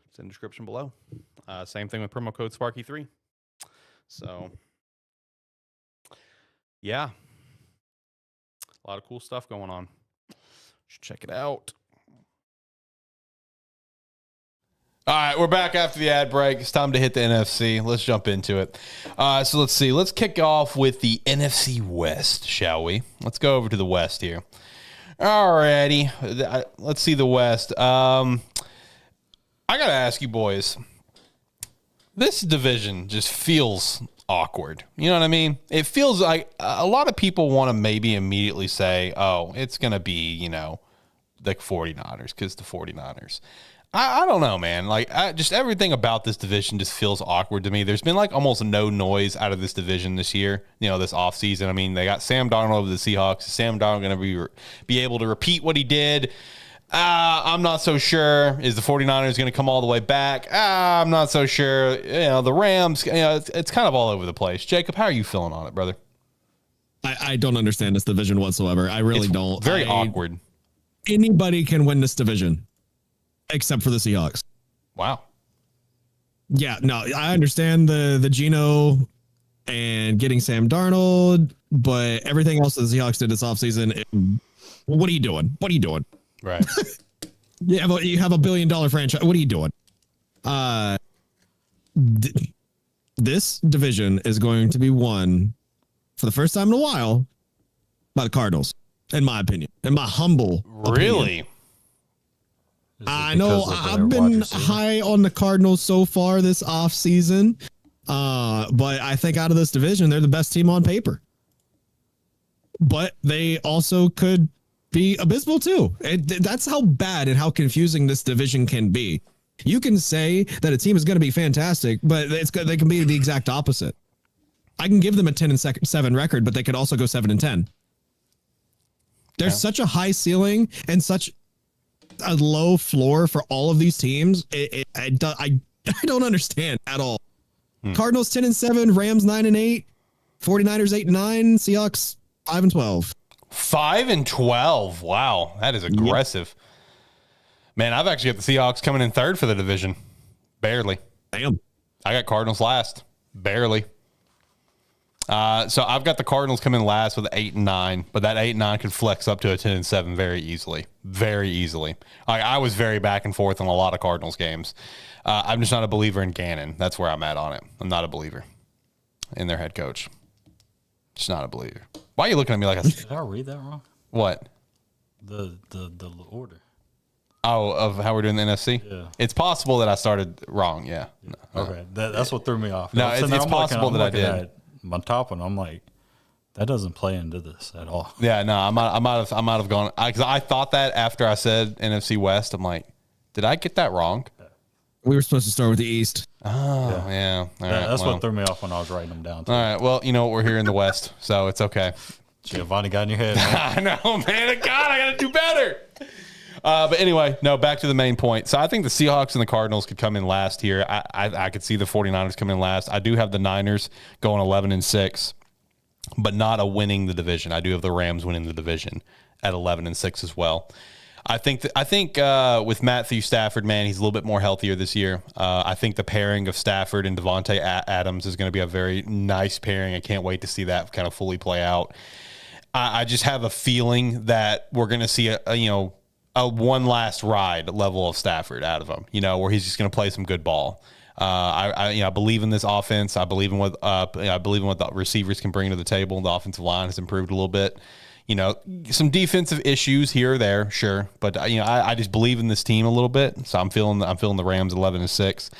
It's in the description below. Same thing with promo code Sparky3. So, yeah. A lot of cool stuff going on. Should check it out. All right, we're back after the ad break. It's time to hit the NFC. Let's jump into it. So let's see. Let's kick off with the NFC West, shall we? Let's go over to the West here. All righty. Let's see the West. I got to ask you boys, this division just feels awkward. You know what I mean? It feels like a lot of people want to maybe immediately say, oh, it's going to be, the 49ers because the 49ers. I don't know, man. Just everything about this division just feels awkward to me. There's been almost no noise out of this division this year, this offseason. I mean, they got Sam Darnold over the Seahawks. Is Sam Darnold going to be able to repeat what he did? I'm not so sure. Is the 49ers going to come all the way back? I'm not so sure. The Rams, it's kind of all over the place. Jacob, how are you feeling on it, brother? I don't understand this division whatsoever. I really don't. Very awkward. Anybody can win this division. Except for the Seahawks. Wow. Yeah, no, I understand the Geno and getting Sam Darnold, but everything else that the Seahawks did this offseason, what are you doing? Right. you have a $1 billion franchise. What are you doing? This division is going to be won for the first time in a while by the Cardinals, in my opinion, in my humble Really? opinion. I know I've been high on the Cardinals so far this offseason, but I think out of this division, they're the best team on paper. But they also could be abysmal too. That's how bad and how confusing this division can be. You can say that a team is going to be fantastic, but they can be the exact opposite. I can give them a 10-7 record, but they could also go 7-10. There's such a high ceiling and such a low floor for all of these teams. I don't understand at all. Cardinals 10-7, Rams 9-8, 49ers 8-9, Seahawks 5-12. 5-12. Wow, that is aggressive. Man, I've actually got the Seahawks coming in third for the division. Barely. Damn. I got Cardinals last. Barely. So I've got the Cardinals coming last with 8-9, but that 8-9 could flex up to a 10-7 very easily. Very easily. I was very back and forth on a lot of Cardinals games. I'm just not a believer in Gannon. That's where I'm at on it. I'm not a believer in their head coach. Just not a believer. Why are you looking at me like Did I read that wrong? What? The order. Oh, of how we're doing the NFC? Yeah. It's possible that I started wrong, yeah. No. Okay, that's what threw me off. No, it's possible that I did. At my top one, I'm like, that doesn't play into this at all. Yeah, no, I might have gone because I thought that after I said NFC West. I'm like, did I get that wrong? We were supposed to start with the East. Oh, yeah. All right, That's what threw me off when I was writing them down. Too. All right. Well, you know what? We're here in the West, so it's okay. Giovanni got in your head. Man. I know, man. God, I got to do better. But anyway, no, back to the main point. So I think the Seahawks and the Cardinals could come in last here. I could see the 49ers come in last. I do have the Niners going 11-6, but not a winning the division. I do have the Rams winning the division at 11-6 as well. I think with Matthew Stafford, man, he's a little bit more healthier this year. I think the pairing of Stafford and Devontae Adams is going to be a very nice pairing. I can't wait to see that kind of fully play out. I just have a feeling that we're going to see a one last ride level of Stafford out of him, where he's just going to play some good ball. I believe in this offense. I believe in what the receivers can bring to the table. The offensive line has improved a little bit. Some defensive issues here or there, sure, but I just believe in this team a little bit. So I'm feeling the Rams 11-6,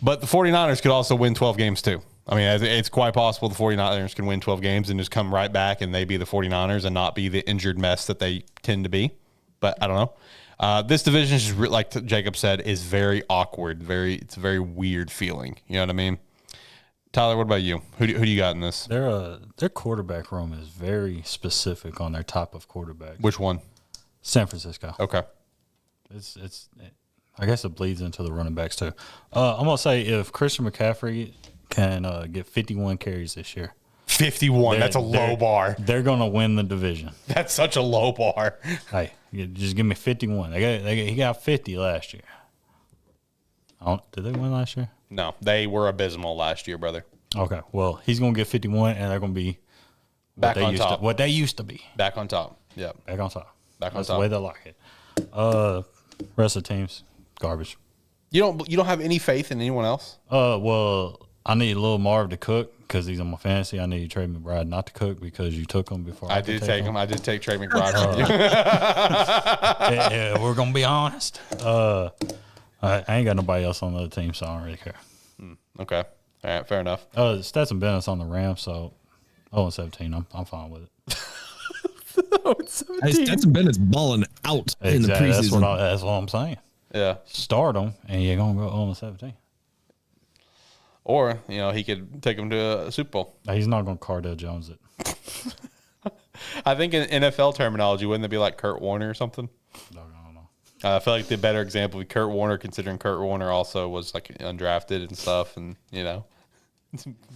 but the 49ers could also win 12 games too. I mean, it's quite possible the 49ers can win 12 games and just come right back and they be the 49ers and not be the injured mess that they tend to be. But I don't know. This division is just like Jacob said, is very awkward. It's a very weird feeling. You know what I mean? Tyler, what about you? Who do you got in this? Their quarterback room is very specific on their type of quarterback. Which one? San Francisco. Okay. I guess it bleeds into the running backs too. I'm gonna say if Christian McCaffrey can get 51 carries this year. 51. That's a low bar. They're gonna win the division. That's such a low bar. Hey, just give me 51. He got 50 last year. Did they win last year? No, they were abysmal last year, brother. Okay, well, he's going to get 51, and they're going to be what they used to be. Back on top. Yeah. Back on top. Back on That's top. the way they like it. Rest of the teams, garbage. You don't have any faith in anyone else? Well, I need Lil Marv to cook because he's on my fantasy. I need Trey McBride not to cook because you took him before I did take him. I did take Trey McBride from you. Yeah, we're going to be honest. I ain't got nobody else on the other team, so I don't really care. Okay. All right. Fair enough. Stetson Bennett's on the Rams, so 0-17. I'm fine with it. Hey, Stetson Bennett's balling out in the preseason. That's what I'm saying. Yeah. Start him, and you're going to go 0-17. Or, he could take him to a Super Bowl. He's not going to Cardell Jones it. I think in NFL terminology, wouldn't it be like Kurt Warner or something? No, I don't know. I feel like the better example would be Kurt Warner, considering Kurt Warner also was like undrafted and stuff, and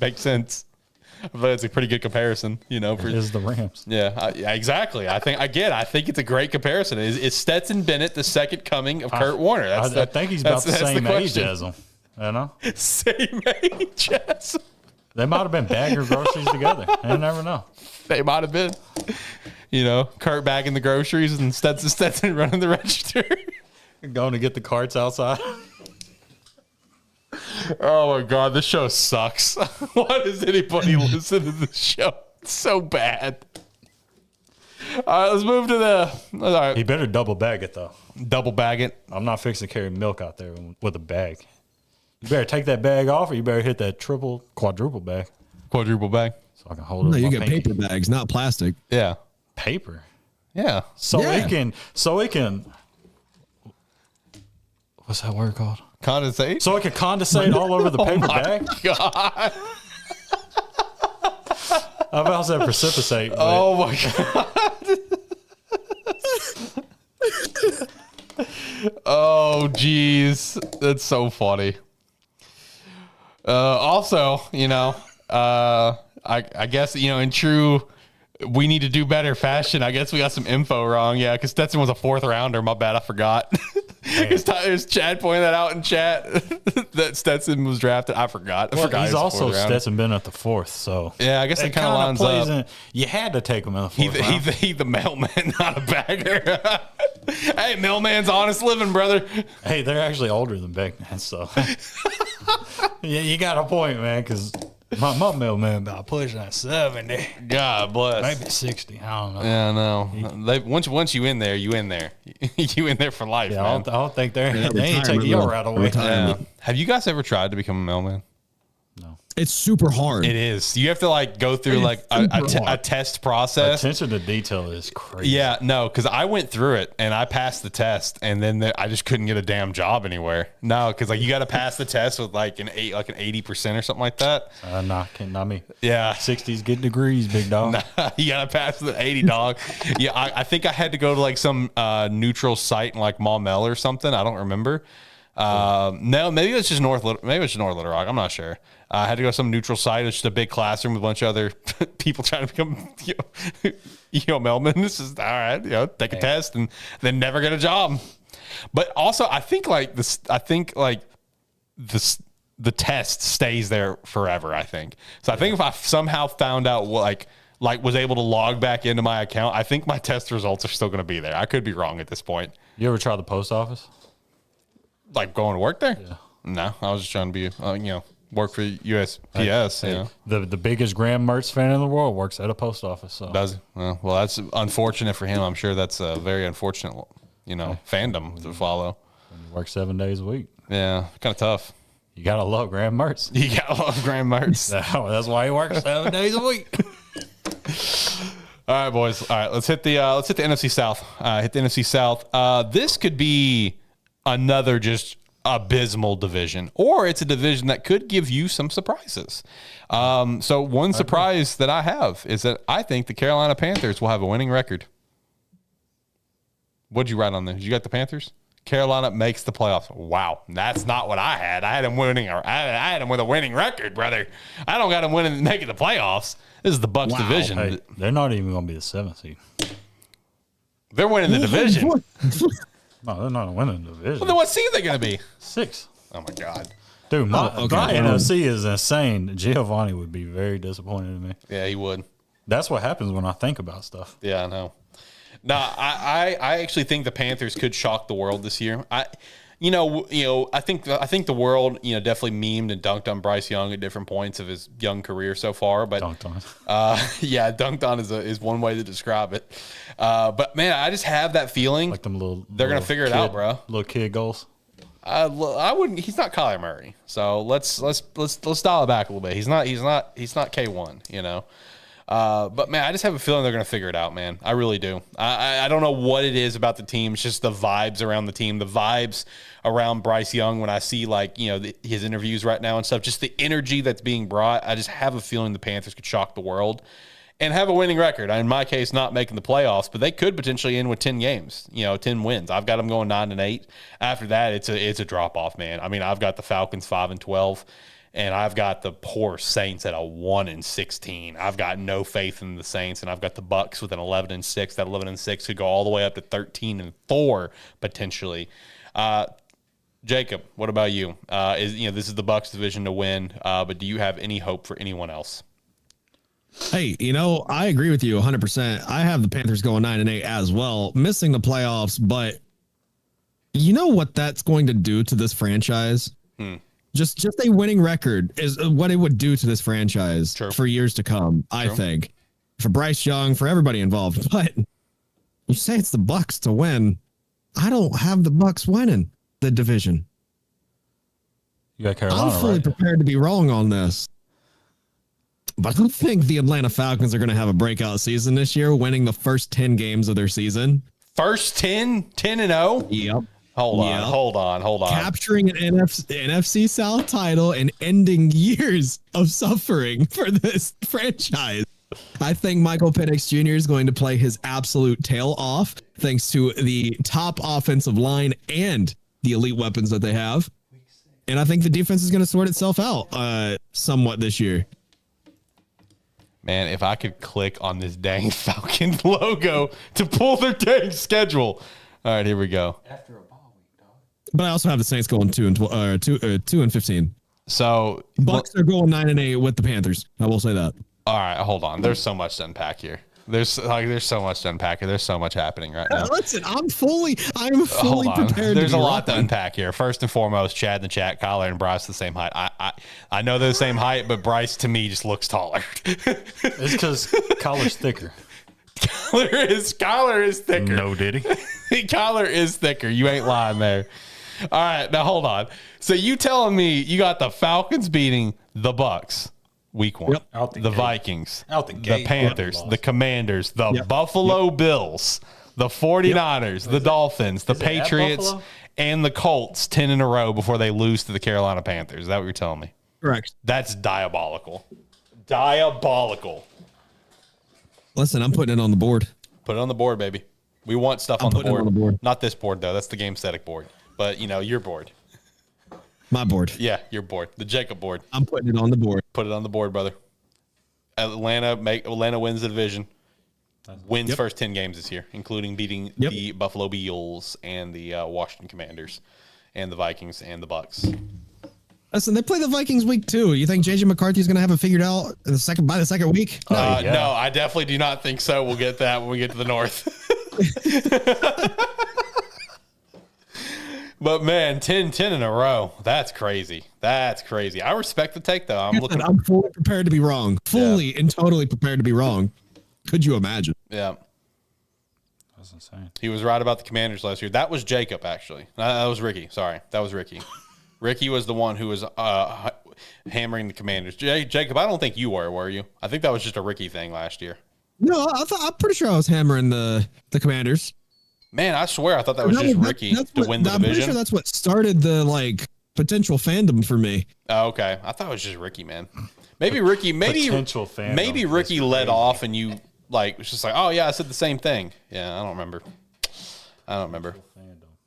makes sense. But it's a pretty good comparison, For It is the Rams. Yeah, exactly. I think it's a great comparison. Is Stetson Bennett the second coming of Kurt Warner? I think he's about the same age as him. Same age as him. They might have been bagging groceries together. I never know. They might have been. Kurt bagging the groceries and Stetson running the register. Going to get the carts outside. Oh, my God. This show sucks. Why does anybody listen to this show? It's so bad. All right, let's move to all right. He better double bag it, though. Double bag it. I'm not fixing to carry milk out there with a bag. You better take that bag off, or you better hit that quadruple bag. Quadruple bag. So I can hold it. No, you get paper bags, not plastic. Yeah. Paper. Yeah. So Yeah. it can. What's that word called? Condensate. So it can condensate all over the paper bag. God. I about to say precipitate. But Oh my God. Oh geez, that's so funny. Also, I guess in true we need to do better fashion. I guess we got some info wrong. Yeah, because Stetson was a 4th rounder. My bad, I forgot. Is Chad pointing that out in chat that Stetson was drafted? I forgot. he's he was also 4th rounder. Stetson been at the 4th. So Yeah, I guess it kind of lines plays up. you had to take him in the 4th round. He's the mailman, not a bagger. Hey, mailman's honest living, brother. Hey, they're actually older than Beckman, so yeah, you got a point, man. Because my mailman about pushing at 70, God bless. maybe 60. I don't know. Yeah, no. Once you in there, you in there. You in there for life, Yeah, man. I don't think they ain't retirement taking your though. right away. Yeah. Have you guys ever tried to become a mailman? It's super hard. It is. You have to go through a test process. Attention to detail is crazy. Yeah, no, because I went through it and I passed the test, and then I just couldn't get a damn job anywhere. No, because you got to pass the test with an 80% or something like that. Not me. Yeah, 60s get degrees, big dog. you got to pass the 80, dog. Yeah, I think I had to go to some neutral site in Maumelle or something. I don't remember. No, maybe it was just North Little Rock. I'm not sure. I had to go to some neutral site. It's just a big classroom with a bunch of other people trying to become, mailmen. This is all right. Take a test and then never get a job. But also, I think this. I think the test stays there forever. I think so. I think if I somehow found out was able to log back into my account, I think my test results are still going to be there. I could be wrong at this point. You ever try the post office? Going to work there? Yeah. No, I was just trying to be, work for USPS. The biggest Graham Mertz fan in the world works at a post office. So Does it? Well, that's unfortunate for him. I'm sure that's a very unfortunate, fandom to follow. he works 7 days a week. Yeah, kind of tough. You gotta love Graham Mertz. You got to love Graham Mertz. That's why he works 7 days a week. All right, boys. All right, let's hit the NFC South. Hit the NFC South. This could be another just abysmal division, or it's a division that could give you some surprises. So one surprise that I have is that I think the Carolina Panthers will have a winning record. What'd you write on there? Did you got the Panthers? Carolina makes the playoffs. Wow, that's not what I had. I had them winning. I had them with a winning record, brother. I don't got them making the playoffs. This is the Bucks division. Hey, they're not even going to be the 7th seed. They're winning the division. No, they're not winning the division. Well, then what seed are they going to be? 6. Oh my God. Dude, my okay. NFC is insane. Giovanni would be very disappointed in me. Yeah, he would. That's what happens when I think about stuff. Yeah, I know. No, I actually think the Panthers could shock the world this year. I think the world, definitely memed and dunked on Bryce Young at different points of his young career so far. But Dunked on. dunked on is one way to describe it. But man, I just have that feeling Like them they're gonna figure it out, bro. Little kid goals. I wouldn't. He's not Kyler Murray, so let's dial it back a little bit. He's not K1, But man, I just have a feeling they're going to figure it out, man. I really do. I don't know what it is about the team. It's just the vibes around the team, the vibes around Bryce Young. When I see his interviews right now and stuff, just the energy that's being brought. I just have a feeling the Panthers could shock the world and have a winning record. In my case, not making the playoffs, but they could potentially end with 10 games, 10 wins. I've got them going 9-8. After that, it's a drop off, man. I mean, I've got the Falcons 5-12. And I've got the poor Saints at a 1-16. I've got no faith in the Saints, and I've got the Bucks with an 11-6. That 11-6 could go all the way up to 13-4 potentially. Jacob, what about you? This is the Bucks division to win, but do you have any hope for anyone else? Hey, I agree with you 100%. I have the Panthers going 9-8 as well, missing the playoffs, but you know what that's going to do to this franchise? Just a winning record is what it would do to this franchise for years to come, I think. For Bryce Young, for everybody involved. But you say it's the Bucks to win. I don't have the Bucks winning the division. You got Carolina, I'm fully prepared to be wrong on this. But I don't think the Atlanta Falcons are going to have a breakout season this year, winning the first 10 games of their season. First 10-0? Yep. Hold on. Capturing an NFC South title and ending years of suffering for this franchise. I think Michael Penix Jr. is going to play his absolute tail off thanks to the top offensive line and the elite weapons that they have. And I think the defense is going to sort itself out somewhat this year. Man, if I could click on this dang Falcon logo to pull their dang schedule. All right, here we go. But I also have the Saints going 2-15. So Bucks are going 9-8 with the Panthers. I will say that. all right, hold on. There's so much to unpack here. There's so much to unpack here. There's so much happening right now. Listen, I'm fully Hold on. prepared. There's to a be lot to wrong. unpack here. First and foremost, Chad in the chat, Kyler and Bryce the same height. I know they're the same height, but Bryce to me just looks taller. It's because Collar's thicker. Kyler is thicker. No, did he? Kyler is thicker. You ain't lying there. All right, now hold on. So you telling me you got the Falcons beating the Bucks week 1, Yep. Out the the gate. Vikings, Out the the gate. Panthers, Lost. the Commanders, the Yep. Buffalo Bills, the 49ers, the Dolphins, the is it at Patriots, Buffalo? and the Colts 10 in a row before they lose to the Carolina Panthers. Is that what you're telling me? Correct. That's diabolical. Diabolical. Listen, I'm putting it on the board. Put it on the board, baby. We want stuff I'm on the, putting it board. on the board. Not this board, though. That's the game static board. But, your board. My board. Yeah, your board. The Jacob board. I'm putting it on the board. Put it on the board, brother. Atlanta wins the division. Wins Yep. first 10 games this year, including beating Yep. the Buffalo Bills and the Washington Commanders and the Vikings and the Bucks. Listen, they play the Vikings week 2. You think JJ McCarthy's going to have it figured out by the second week? No. Yeah. No, I definitely do not think so. We'll get that when we get to the north. But man, 10 in a row. That's crazy. That's crazy. I respect the take though. I'm looking. I'm fully prepared to be wrong. Fully and totally prepared to be wrong. Could you imagine? Yeah. That's insane. He was right about the Commanders last year. That was Jacob, actually. That was Ricky. Sorry. That was Ricky. Ricky was the one who was hammering the Commanders. Jacob, I don't think you were you? I think that was just a Ricky thing last year. No, I'm pretty sure I was hammering the Commanders. Man, I swear I thought that was just Ricky to win the I'm pretty division. sure that's what started the potential fandom for me. Oh, okay. I thought it was just Ricky, man. Maybe Ricky, Potential fandom maybe Ricky is led crazy. off and you was just like, oh yeah, I said the same thing. Yeah, I don't remember.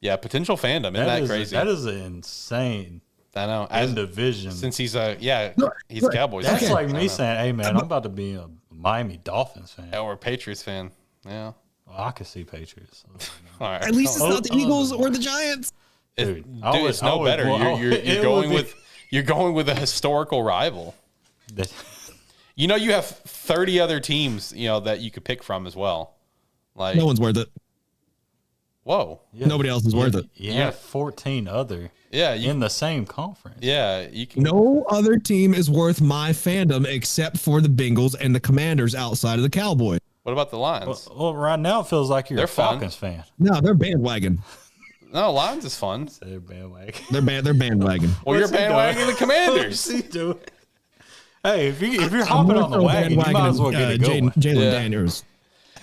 Yeah, potential fandom. Isn't that crazy? That is insane. I know. In division. Since he's he's look, Cowboys. That's fan. like I me know. saying, hey, man, I'm about to be a Miami Dolphins fan. Or a Patriots fan. Yeah. Well, I could see Patriots. All right. At least it's not the oh, Eagles or the Giants. Dude, It's no better. You're going with a historical rival. That- You have 30 other teams, that you could pick from as well. Like, No one's worth it. whoa. Nobody else is worth it. Yeah, 14 other Yeah, in the same conference. yeah, you can. No other team is worth my fandom except for the Bengals and the Commanders outside of the Cowboys. What about the Lions? Well, right now it feels like you're They're a fun. Falcons fan. No, they're bandwagon. No, Lions is fun. They're bandwagon. They're bandwagon. Well, you're What's he doing? bandwagoning the Commanders. What's he doing? Hey, if you're hopping on the wagon, you might as well get it going. Jalen Yeah. Daniels.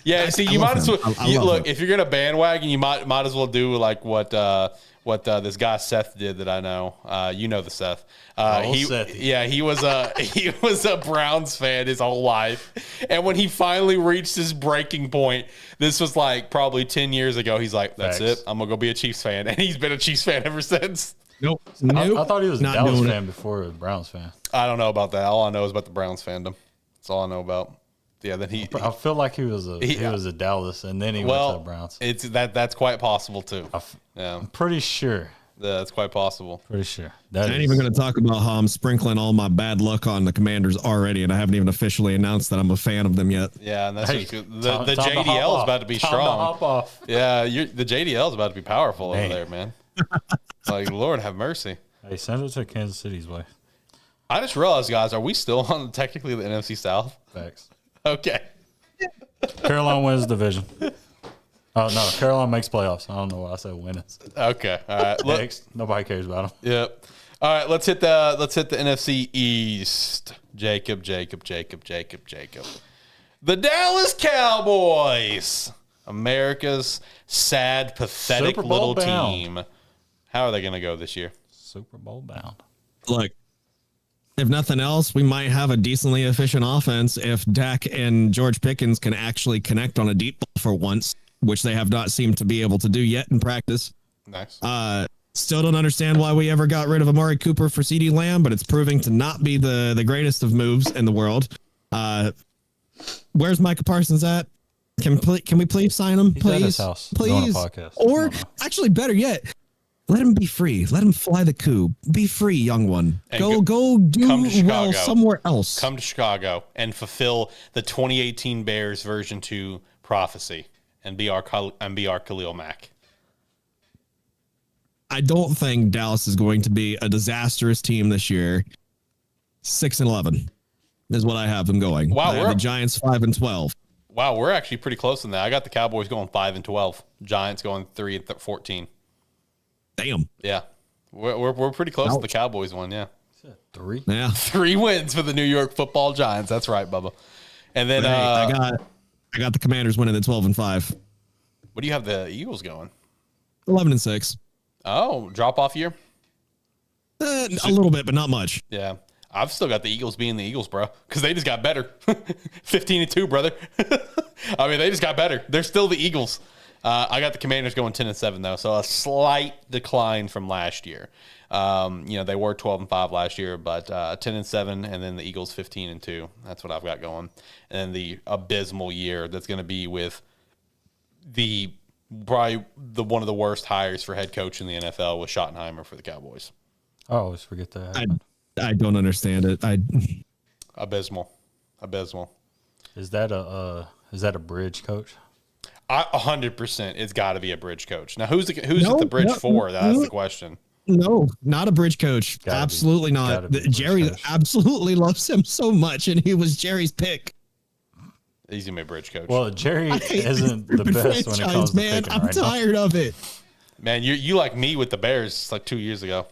Yeah, see, I you love might as well him. I love look him. if you're gonna bandwagon, you might as well do like what this guy Seth did that I know. You know the Seth. Sethy. He was a Browns fan his whole life, and when he finally reached his breaking point, this was like probably 10 years ago. He's like, "That's Facts. it. I'm gonna go be a Chiefs fan," and he's been a Chiefs fan ever since. Nope. I thought he was a Not Dallas doing it. fan before a Browns fan. I don't know about that. All I know is about the Browns fandom. That's all I know about. Yeah, then he. I feel like he was a Dallas, and then he went to the Browns. It's that's quite possible too. Yeah, I'm pretty sure. that's quite possible. Pretty sure. I ain't even going to talk about how I'm sprinkling all my bad luck on the Commanders already, and I haven't even officially announced that I'm a fan of them yet. Yeah, and that's Hey, what's good. time The to hop JDL is off. about to be Time to strong. hop off. Yeah, the JDL is about to be powerful Man. over there, man. Like, Lord have mercy. Hey, send it to Kansas City's way. I just realized, guys, are we still on technically the NFC South? Facts. Okay. Carolina wins the division. Oh no, Carolina makes playoffs. I don't know why I said wins. Okay. All right. Look. Next, nobody cares about them. Yep. All right, let's hit the NFC East. Jacob. The Dallas Cowboys, America's sad, pathetic Super Bowl little bound. team. How are they going to go this year? Super Bowl bound. Look, if nothing else, we might have a decently efficient offense if Dak and George Pickens can actually connect on a deep ball for once, which they have not seemed to be able to do yet in practice. Nice. Still don't understand why we ever got rid of Amari Cooper for CeeDee Lamb, but it's proving to not be the greatest of moves in the world. Where's Micah Parsons at? Can we please sign him? He's at his Please, house doing a please. podcast. Or I don't know. actually, better yet, let him be free. Let him fly the coop. Be free, young one. And Go do come to well Chicago. somewhere else. Come to Chicago and fulfill the 2018 Bears version 2 prophecy and be our Khalil Mack. I don't think Dallas is going to be a disastrous team this year. 6-11 is what I have them going. Wow, I have the Giants 5-12. Wow, we're actually pretty close in that. I got the Cowboys going 5-12, Giants going 3-14. Damn. Yeah, we're pretty close to the Cowboys one. Yeah, 3. Yeah. 3 wins for the New York Football Giants. That's right, Bubba. And then Hey, I got the Commanders winning at 12-5. what do you have the Eagles going? 11-6. Oh, drop off year. A little bit, but not much. Yeah, I've still got the Eagles being the Eagles, bro, because they just got better. 15-2, brother. I mean, they just got better. They're still the Eagles. I got the Commanders going 10-7 though, so a slight decline from last year. They were 12-5 last year, but 10-7, and then the Eagles 15-2. That's what I've got going. And then the abysmal year that's going to be with probably one of the worst hires for head coach in the NFL with Schottenheimer for the Cowboys. I always forget that. I don't understand it. Abysmal. Is that a bridge coach? 100%. It's got to be a bridge coach. Now, who's it the bridge for? That's the question. No, not a bridge coach. Gotta be. Absolutely not. Gotta be a bridge Jerry coach. absolutely loves him so much, and he was Jerry's pick. He's gonna be a bridge coach. Well, Jerry I hate isn't this the best when it comes to man. picking I'm right now. tired of it. Man, you like me with the Bears like 2 years ago.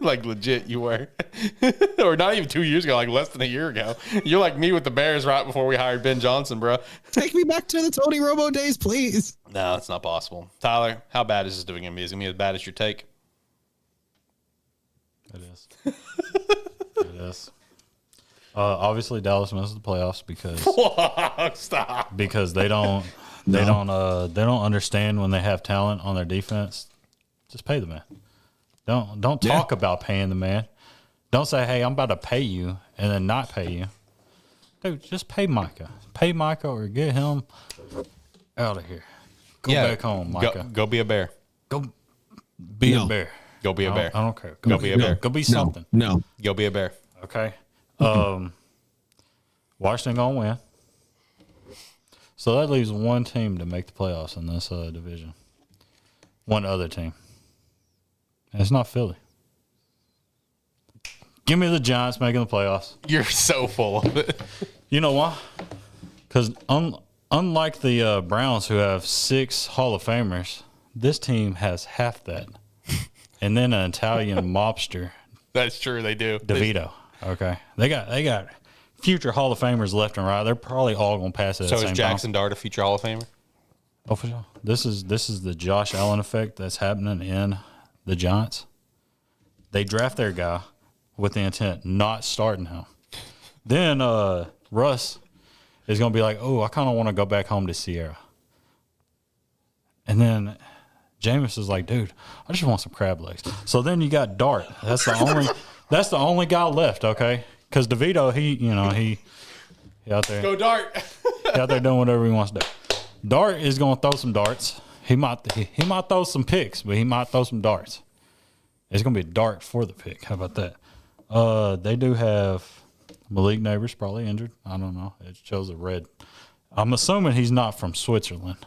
Like legit, you were, or not even 2 years ago, like less than a year ago. You're like me with the Bears right before we hired Ben Johnson, bro. Take me back to the Tony Romo days, please. No, it's not possible. Tyler, how bad is this doing gonna be? Is it gonna be as bad as your take? It is. It is. Obviously, Dallas misses the playoffs because Stop. they don't understand when they have talent on their defense. Just pay the man. Don't talk about paying the man. Don't say, "Hey, I'm about to pay you," and then not pay you. Dude, just pay Micah. Pay Micah or get him out of here. Go back home, Micah. Go be a Bear. Go be No. a bear. Go be a bear. I don't care. Go be a bear. Go be something. No. Go be a Bear. Okay. Washington gonna win. So that leaves one team to make the playoffs in this division. One other team. And it's not Philly. Give me the Giants making the playoffs. You're so full of it. You know why? Because unlike the Browns, who have 6 Hall of Famers, this team has half that. And then an Italian mobster, That's true. They do. DeVito. Okay, they got future Hall of Famers left and right. They're probably all gonna pass it. At So the is same Jackson Dart a future Hall of Famer? time. Oh, for sure. This is the Josh Allen effect that's happening in the Giants. They draft their guy with the intent not starting him. Then Russ is gonna be like, "Oh, I kind of want to go back home to Sierra." And then Jameis is like, "Dude, I just want some crab legs." So then you got Dart. That's the only guy left, okay? Because DeVito, he out there, Go Dart. he out there doing whatever he wants to do. Dart is going to throw some darts. He might throw some picks, but he might throw some darts. It's going to be a dart for the pick. How about that? They do have Malik Neighbors probably injured. I don't know. It shows a red. I'm assuming he's not from Switzerland.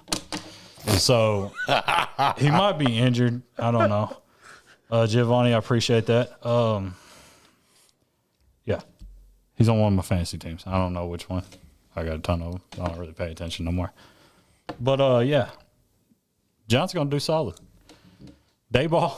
And so he might be injured. I don't know. Giovanni, I appreciate that. Yeah. He's on one of my fantasy teams. I don't know which one. I got a ton of them. I don't really pay attention no more. But, yeah. Giants going to do solid. Dayball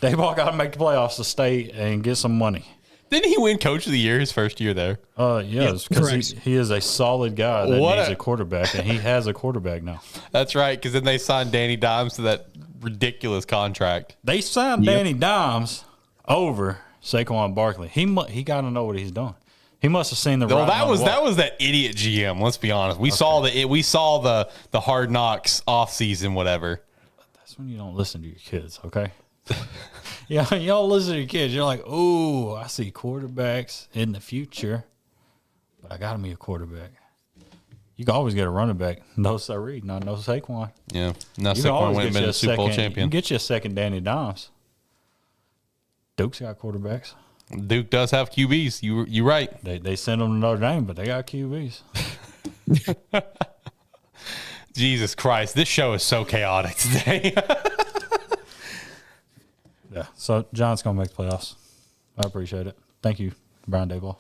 Dayball got to make the playoffs to stay and get some money. Didn't he win Coach of the Year his first year there? Yes, because he is a solid guy that needs a quarterback, and he has a quarterback now. That's right, because then they signed Danny Dimes to that ridiculous contract. They signed Danny Dimes over Saquon Barkley. He got to know what he's doing. He must have seen the. Well, that was that idiot GM. Let's be honest. We saw the Hard Knocks off season, whatever. That's when you don't listen to your kids, okay? Yeah, you don't listen to your kids. You're like, ooh, I see quarterbacks in the future, but I got to be a quarterback. You can always get a running back. No siree, no Saquon. Yeah, no Saquon wouldn't have been a Super Bowl champion. You can get you a second Danny Dimes. Duke's got quarterbacks. Duke does have QBs. You're right. They send them to Notre Dame, but they got QBs. Jesus Christ, this show is so chaotic today. Yeah, so John's going to make the playoffs. I appreciate it. Thank you, Brian Dayball.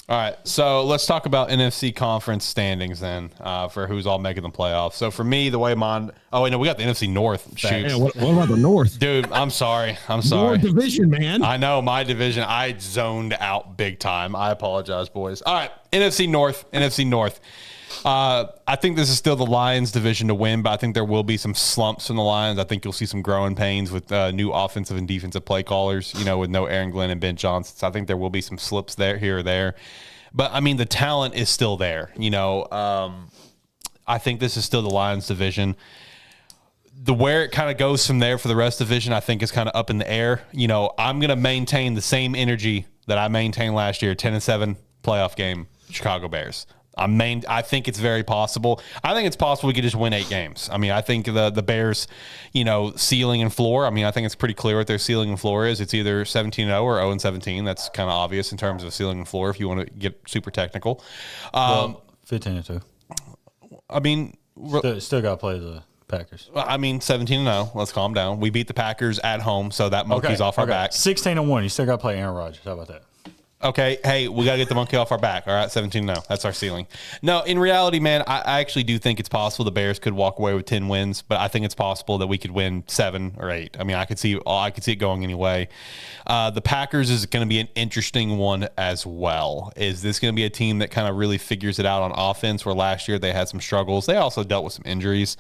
All right, so let's talk about NFC conference standings then for who's all making the playoffs. So for me, the way mine – oh, wait, no, we got the NFC North. Shoot. Yeah, what about the North? Dude, I'm sorry. North division, man. I know, my division. I zoned out big time. I apologize, boys. All right, NFC North. I think this is still the Lions division to win, but I think there will be some slumps from the Lions. I think you'll see some growing pains with new offensive and defensive play callers, with no Aaron Glenn and Ben Johnson. So I think there will be some slips there, here or there. But, I mean, the talent is still there. I think this is still the Lions division. Where it kind of goes from there for the rest of the division, I think is kind of up in the air. I'm going to maintain the same energy that I maintained last year, 10-7 playoff game, Chicago Bears. I think it's very possible. I think it's possible we could just win 8 games. I mean, I think the Bears, ceiling and floor. I mean, I think it's pretty clear what their ceiling and floor is. It's either 17-0 or 0-17. That's kind of obvious in terms of ceiling and floor if you want to get super technical. 15-2. I mean, still got to play the Packers. I mean, 17-0. Let's calm down. We beat the Packers at home, so that monkey's off our back. 16-1. You still got to play Aaron Rodgers. How about that? Okay, hey, we got to get the monkey off our back. All right, 17-0. That's our ceiling. No, in reality, man, I actually do think it's possible the Bears could walk away with 10 wins, but I think it's possible that we could win 7 or 8. I mean, I could see it going anyway. The Packers is going to be an interesting one as well. Is this going to be a team that kind of really figures it out on offense, where last year they had some struggles? They also dealt with some injuries.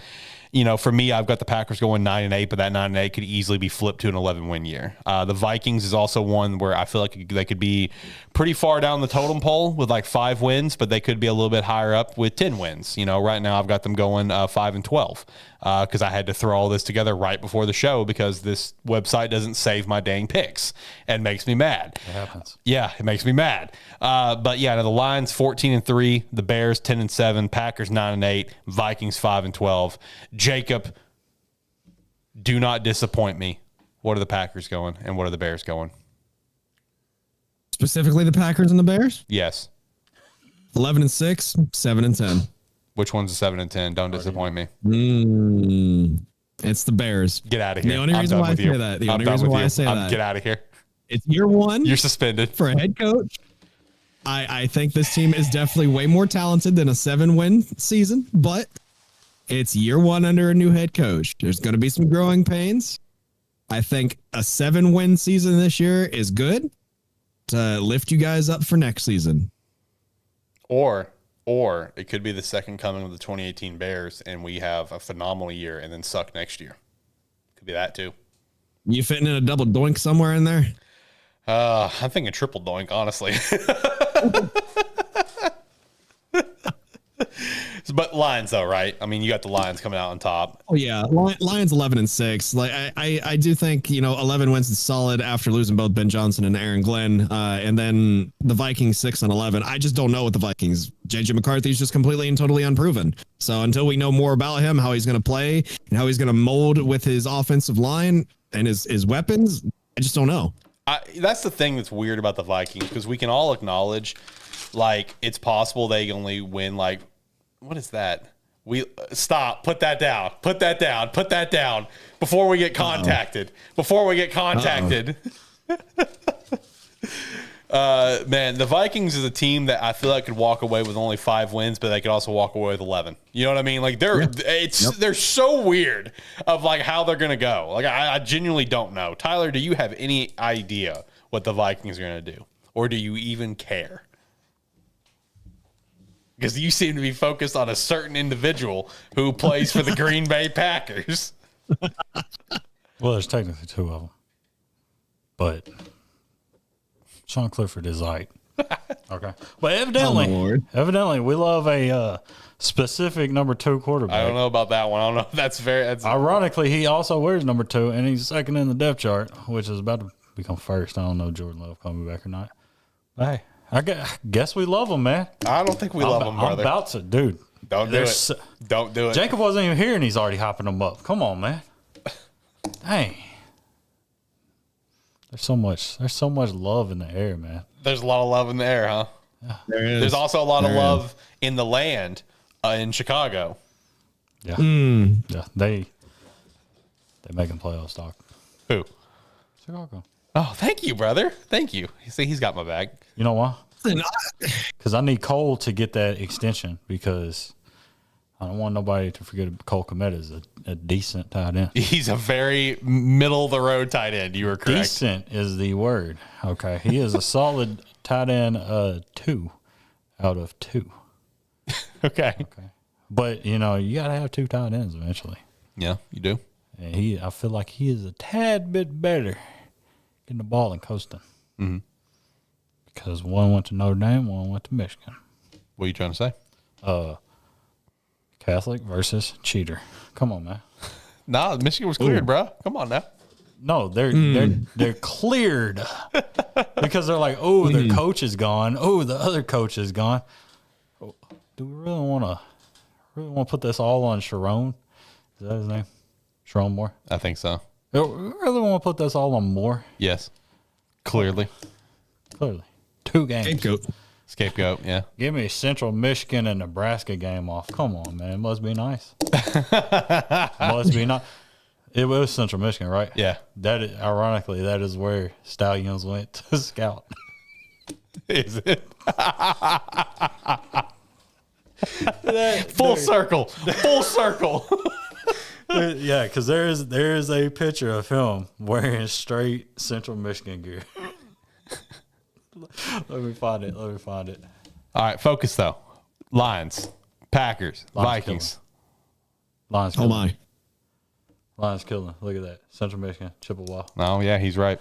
For me, I've got the Packers going 9-8, but that 9-8 could easily be flipped to an 11-win year. The Vikings is also one where I feel like they could be pretty far down the totem pole with like 5 wins, but they could be a little bit higher up with 10 wins. Right now I've got them going 5-12 because I had to throw all this together right before the show because this website doesn't save my dang picks and makes me mad. It happens. Yeah, it makes me mad. But yeah, the Lions 14-3, the Bears 10-7, Packers 9-8, Vikings 5-12. Jacob, do not disappoint me. What are the Packers going and what are the Bears going? Specifically the Packers and the Bears? Yes. 11-6, 7-10. Which one's a 7-10? Don't disappoint me. It's the Bears. Get out of here. The only reason why I say that. The only reason why I say that. Get out of here. It's year 1. You're suspended. For a head coach. I think this team is definitely way more talented than a 7-win season, but it's year 1 under a new head coach. There's going to be some growing pains. I think a 7-win season this year is good to lift you guys up for next season. Or it could be the second coming of the 2018 Bears and we have a phenomenal year and then suck next year. Could be that too. You fitting in a double doink somewhere in there? I'm thinking triple doink, honestly. But Lions, though, right? I mean, you got the Lions coming out on top. Oh yeah, Lions 11-6. Like I do think 11 wins is solid after losing both Ben Johnson and Aaron Glenn, and then the Vikings 6-11. I just don't know what the Vikings. JJ McCarthy's just completely and totally unproven. So until we know more about him, how he's going to play and how he's going to mold with his offensive line and his weapons, I just don't know. That's the thing that's weird about the Vikings because we can all acknowledge, like, it's possible they only win like. What is that? Stop. Put that down. Put that down. Put that down before we get contacted. Before we get contacted. Man, the Vikings is a team that I feel like could walk away with only 5 wins, but they could also walk away with 11. You know what I mean? Like they're so weird of like how they're gonna go. Like I genuinely don't know. Tyler, do you have any idea what the Vikings are gonna do, or do you even care? Because you seem to be focused on a certain individual who plays for the Green Bay Packers. Well, there's technically 2 of them, but Sean Clifford is like, okay. But evidently, we love a specific number 2 quarterback. I don't know about that one. I don't know if that's Ironically, he also wears number 2, and he's second in the depth chart, which is about to become first. I don't know if Jordan Love coming back or not. But hey, I guess we love him, man. I don't think we love him, brother. I'm about to, dude. Don't do it. Don't do it. Jacob wasn't even here, and he's already hopping him up. Come on, man. Dang. There's so much love in the air, man. There's a lot of love in the air, huh? Yeah. There is. There's also a lot of love in the land in Chicago. Yeah. Yeah. They making playoffs talk. Who? Chicago. Oh, thank you, brother. Thank you. See, he's got my back. You know why? Because I need Cole to get that extension because I don't want nobody to forget Cole Kmet is a decent tight end. He's a very middle of the road tight end. You were correct. Decent is the word. Okay. He is a solid tight end 2 out of 2. Okay. But, you know, you got to have 2 tight ends eventually. Yeah, you do. And I feel like he is a tad bit better getting the ball and coasting. Mm-hmm. Because one went to Notre Dame, one went to Michigan. What are you trying to say? Catholic versus cheater. Come on, man. Nah, Michigan was cleared, bro. Come on now. No, they're cleared because they're like, oh, their coach is gone. Oh, the other coach is gone. Oh, do we really want to put this all on Sharon? Is that his name? Sharon Moore. I think so. Do we really want to put this all on Moore? Yes. Clearly. 2 games. Scapegoat, yeah. Give me Central Michigan and Nebraska game off. Come on, man. It must be nice. Must be nice. It was Central Michigan, right? Yeah. Ironically, that is where Stallions went to scout. Is it? Full circle. Full circle. Yeah, because there is a picture of him wearing straight Central Michigan gear. Let me find it. All right, focus though. Lions, Packers, Vikings. Lions. Oh my. Lions killing. Look at that. Central Michigan, Chippewa. Oh yeah, he's right.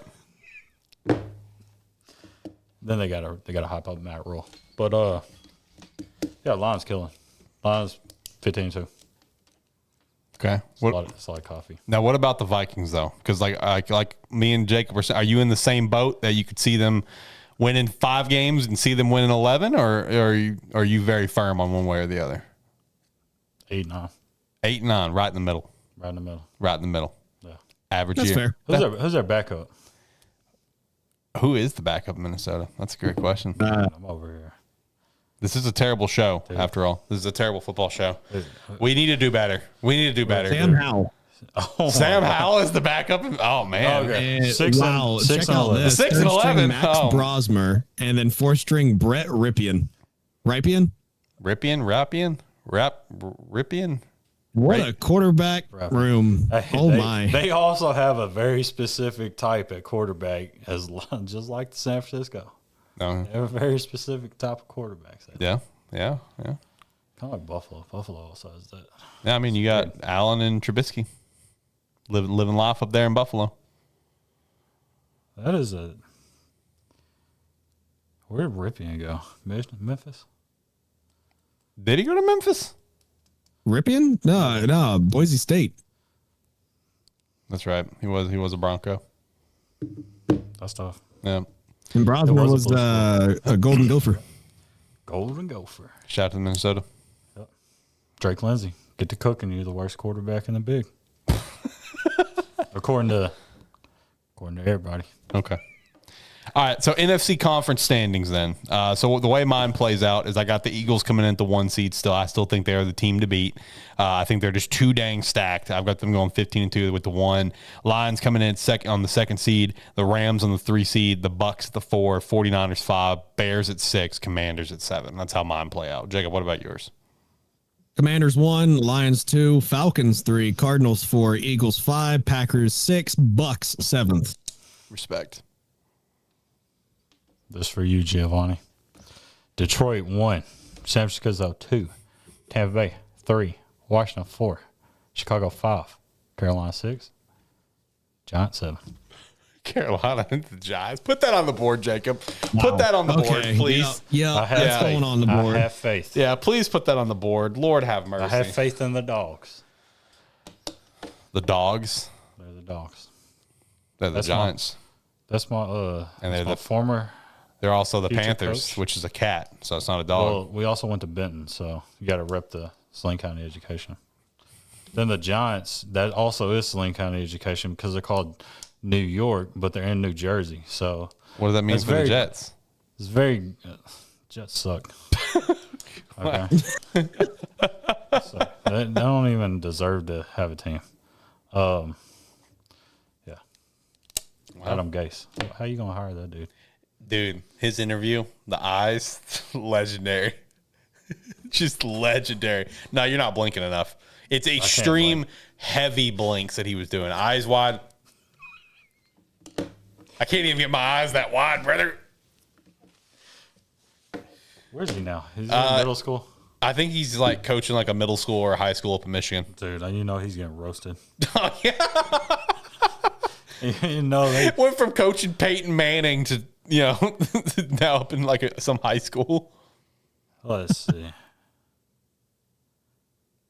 Then they gotta hype up Matt Rule. But yeah, Lions killing. Lions 15-2. Okay. It's a lot of coffee. Now, what about the Vikings though? Because like me and Jacob were saying, are you in the same boat that you could see them winning 5 games and see them winning 11, or are you very firm on one way or the other? 8-9. 8-9, right in the middle. Right in the middle. Right in the middle. Yeah. Average That's year. fair. Who's their backup? Who is the backup in Minnesota? That's a great question. I'm over here. This is a terrible show, after all. This is a terrible football show. We need to do better. Sam Howell. Oh, Sam Howell is the backup. Oh, man. Okay. And, 6 and check out 11. this. 6 and 11. Max Oh. Brosmer, and then 4-string Brett Ripien. Ripien? Ripien? What a quarterback room. They also have a very specific type at quarterback, just like San Francisco. No. They have a very specific type of quarterbacks. Yeah. Kind of like Buffalo. Buffalo also has that. Yeah, I mean, you got Allen and Trubisky living life up there in Buffalo. That is where did Ripien go? Memphis? Did he go to Memphis? Ripien? No, Boise State. That's right. He was a Bronco. That's tough. Yeah. And Brosmer was a Golden Gopher. Golden Gopher. Shout out to Minnesota. Yep. Drake Lindsay, get to cooking. You're the worst quarterback in the big. according to everybody. Okay. All right, so NFC conference standings then. So the way mine plays out is I got the Eagles coming in at the 1 seed still. I still think they're the team to beat. I think they're just too dang stacked. I've got them going 15-2 with the 1. Lions coming in on the 2nd seed. The Rams on the 3 seed. The Bucks at the 4. 49ers 5. Bears at 6. Commanders at 7. That's how mine play out. Jacob, what about yours? Commanders 1, Lions 2, Falcons 3, Cardinals 4, Eagles 5, Packers 6, Bucks 7th. Respect. This for you, Giovanni. Detroit 1, San Francisco 2, Tampa Bay 3, Washington 4, Chicago 5, Carolina 6, Giants 7. Carolina and the Giants. Put that on the board, Jacob. Put that on the board, please. Yeah, that's going on the board. I have faith. Yeah, please put that on the board. Lord have mercy. I have faith in the dogs. The dogs? They're the dogs. They're the Giants. That's my and they're my the former. They're also the future Panthers, coach. which is a cat, so it's not a dog. Well, we also went to Benton, so you got to rep the Saline County education. Then the Giants, that also is Saline County education because they're called New York, but they're in New Jersey. So what does that mean it's for the Jets? It's very Jets suck. Okay, so they don't even deserve to have a team. Yeah, Adam Gase. How you gonna hire that dude? Dude, his interview, the eyes, legendary. Just legendary. No, you're not blinking enough. It's extreme heavy blinks that he was doing. Eyes wide. I can't even get my eyes that wide, brother. Where's he now? He's in middle school. I think he's like coaching like a middle school or a high school up in Michigan. Dude, you know he's getting roasted. Oh, yeah. You know, they Went from coaching Peyton Manning to, now up in like some high school. let's see.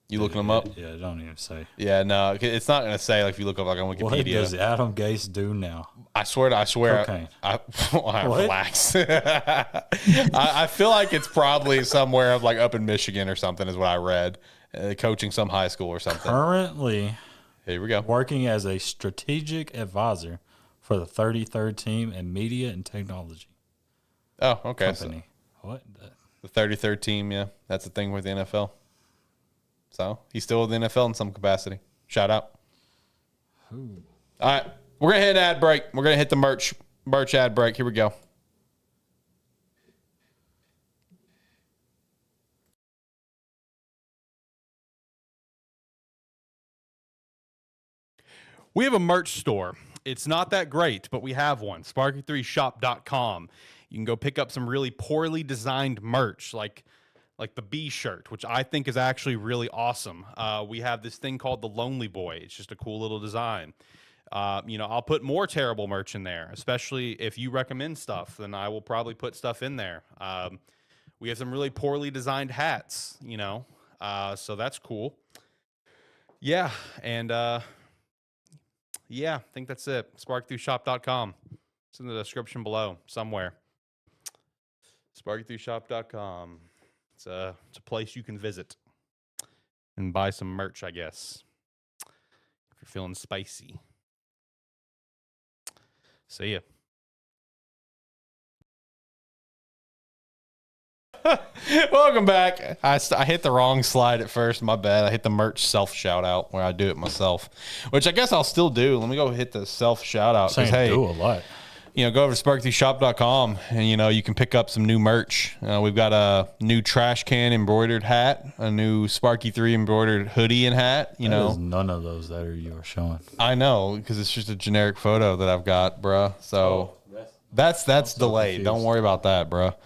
You looking them up? Yeah, don't even say. Yeah, no, it's not going to say like if you look up like on What Wikipedia. does Adam Gase do now? I swear, Cocaine. I What? relax. I feel like it's probably somewhere like up in Michigan or something is what I read. Coaching some high school or something. Currently Here we go. working as a strategic advisor for the 33rd team in media and technology Oh, okay. So company. What? the 33rd team, yeah. That's the thing with the NFL. So he's still with the NFL in some capacity. Shout out. All right. We're going to hit an ad break. We're going to hit the merch ad break. Here we go. We have a merch store. It's not that great, but we have one. Sparky3shop.com. You can go pick up some really poorly designed merch like the B shirt, which I think is actually really awesome. We have this thing called the Lonely Boy. It's just a cool little design. I'll put more terrible merch in there, especially if you recommend stuff, then I will probably put stuff in there. We have some really poorly designed hats, so that's cool. Yeah, and I think that's it. Spark3shop.com. It's in the description below somewhere. Sparky3shop.com. It's a place you can visit and buy some merch, I guess, if you're feeling spicy. See ya. Welcome back. I hit the wrong slide at first. My bad. I hit the merch self shout out where I do it myself, which I guess I'll still do. Let me go hit the self shout out. Saying Hey, do a lot. go over to sparky3shop.com and, you can pick up some new merch. We've got a new trash can embroidered hat, a new Sparky 3 embroidered hoodie and hat. There's none of those that you are showing. I know because it's just a generic photo that I've got, bruh. So that's delayed. confused. Don't worry about that, bruh. Okay.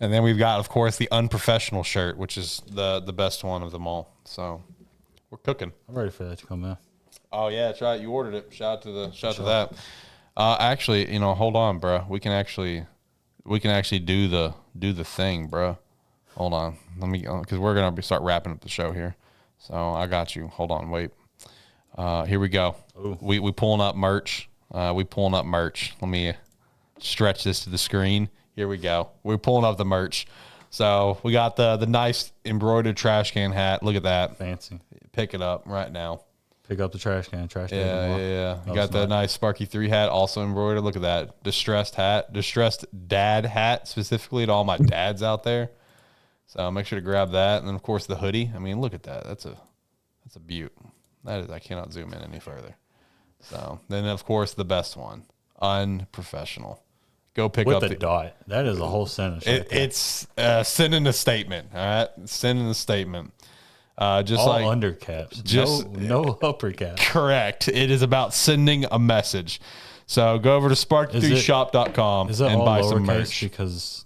And then we've got, of course, the unprofessional shirt, which is the best one of them all. So we're cooking. I'm ready for that to come in. Oh yeah, that's right. You ordered it. Shout out to that. Actually, hold on, bro. We can actually do the thing, bro. Hold on. Let me, because we're gonna start wrapping up the show here. So I got you. Hold on, wait. Here we go. Ooh. We pulling up merch. Let me stretch this to the screen. Here we go. We're pulling up the merch. So we got the nice embroidered trash can hat. Look at that. Fancy. Pick it up right now. Pick up the trash can. Trash can. Yeah. You got the smart. nice Sparky 3 hat also embroidered. Look at that. Distressed dad hat specifically to all my dads out there. So make sure to grab that. And then, of course, the hoodie. I mean, look at that. That's a beaut. That is, I cannot zoom in any further. So then, of course, the best one, unprofessional. Go pick With up the dot. That is a whole sentence. Right there. It's sending a statement. All right, sending a statement. Just all like under caps. just no upper caps. correct. It is about sending a message. So go over to spark3shop.com Is it and all buy some lowercase merch. because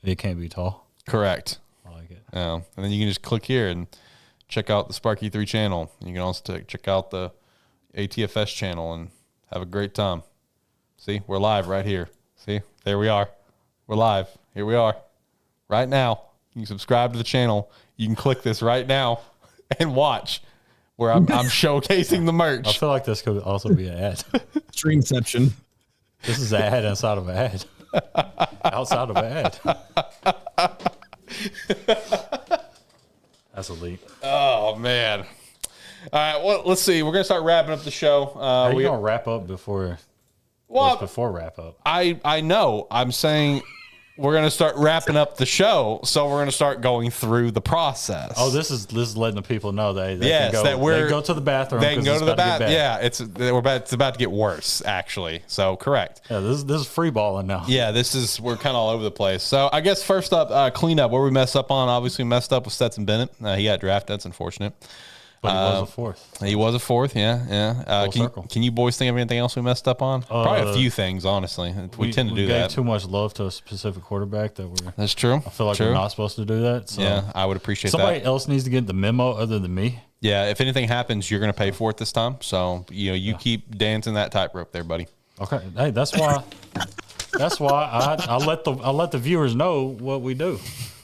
it can't be tall? Correct. I like it. And then you can just click here and check out the Sparky 3 channel. You can also check out the ATFS channel and have a great time. See, we're live right here. See, there we are. We're live. Here we are right now. You can subscribe to the channel. You can click this right now and watch where I'm showcasing the I merch. feel like this could also be an ad. Streamception. This is an ad inside of an ad. Outside of an ad. That's elite. Oh, man. All right, well, let's see. We're going to start wrapping up the show. Are you going to wrap up before? Well, Before wrap up. I know. I'm saying we're going to start wrapping up the show, so we're going to start going through the process. Oh, this is letting the people know they Yes, can go, that we're- they go to the bathroom. they can 'cause go it's to the about bath. get bad. Yeah, it's about to get worse, actually. So correct. Yeah, this is free balling now. Yeah, we're kind of all over the place. So I guess first up, cleanup. Where we messed up on, obviously we messed up with Stetson Bennett. He got drafted. That's unfortunate. But he was a fourth. He was a fourth, yeah. Can you boys think of anything else we messed up on? Probably a few things, honestly. We tend to do gave that. too much love to a specific quarterback that That's true. I feel like true. we're not supposed to do that. So Yeah, I would appreciate somebody that. else needs to get the memo other than me. Yeah, if anything happens, you're going to pay for it this time. So, you keep dancing that tightrope there, buddy. Okay. Hey, that's why I let the viewers know what we do.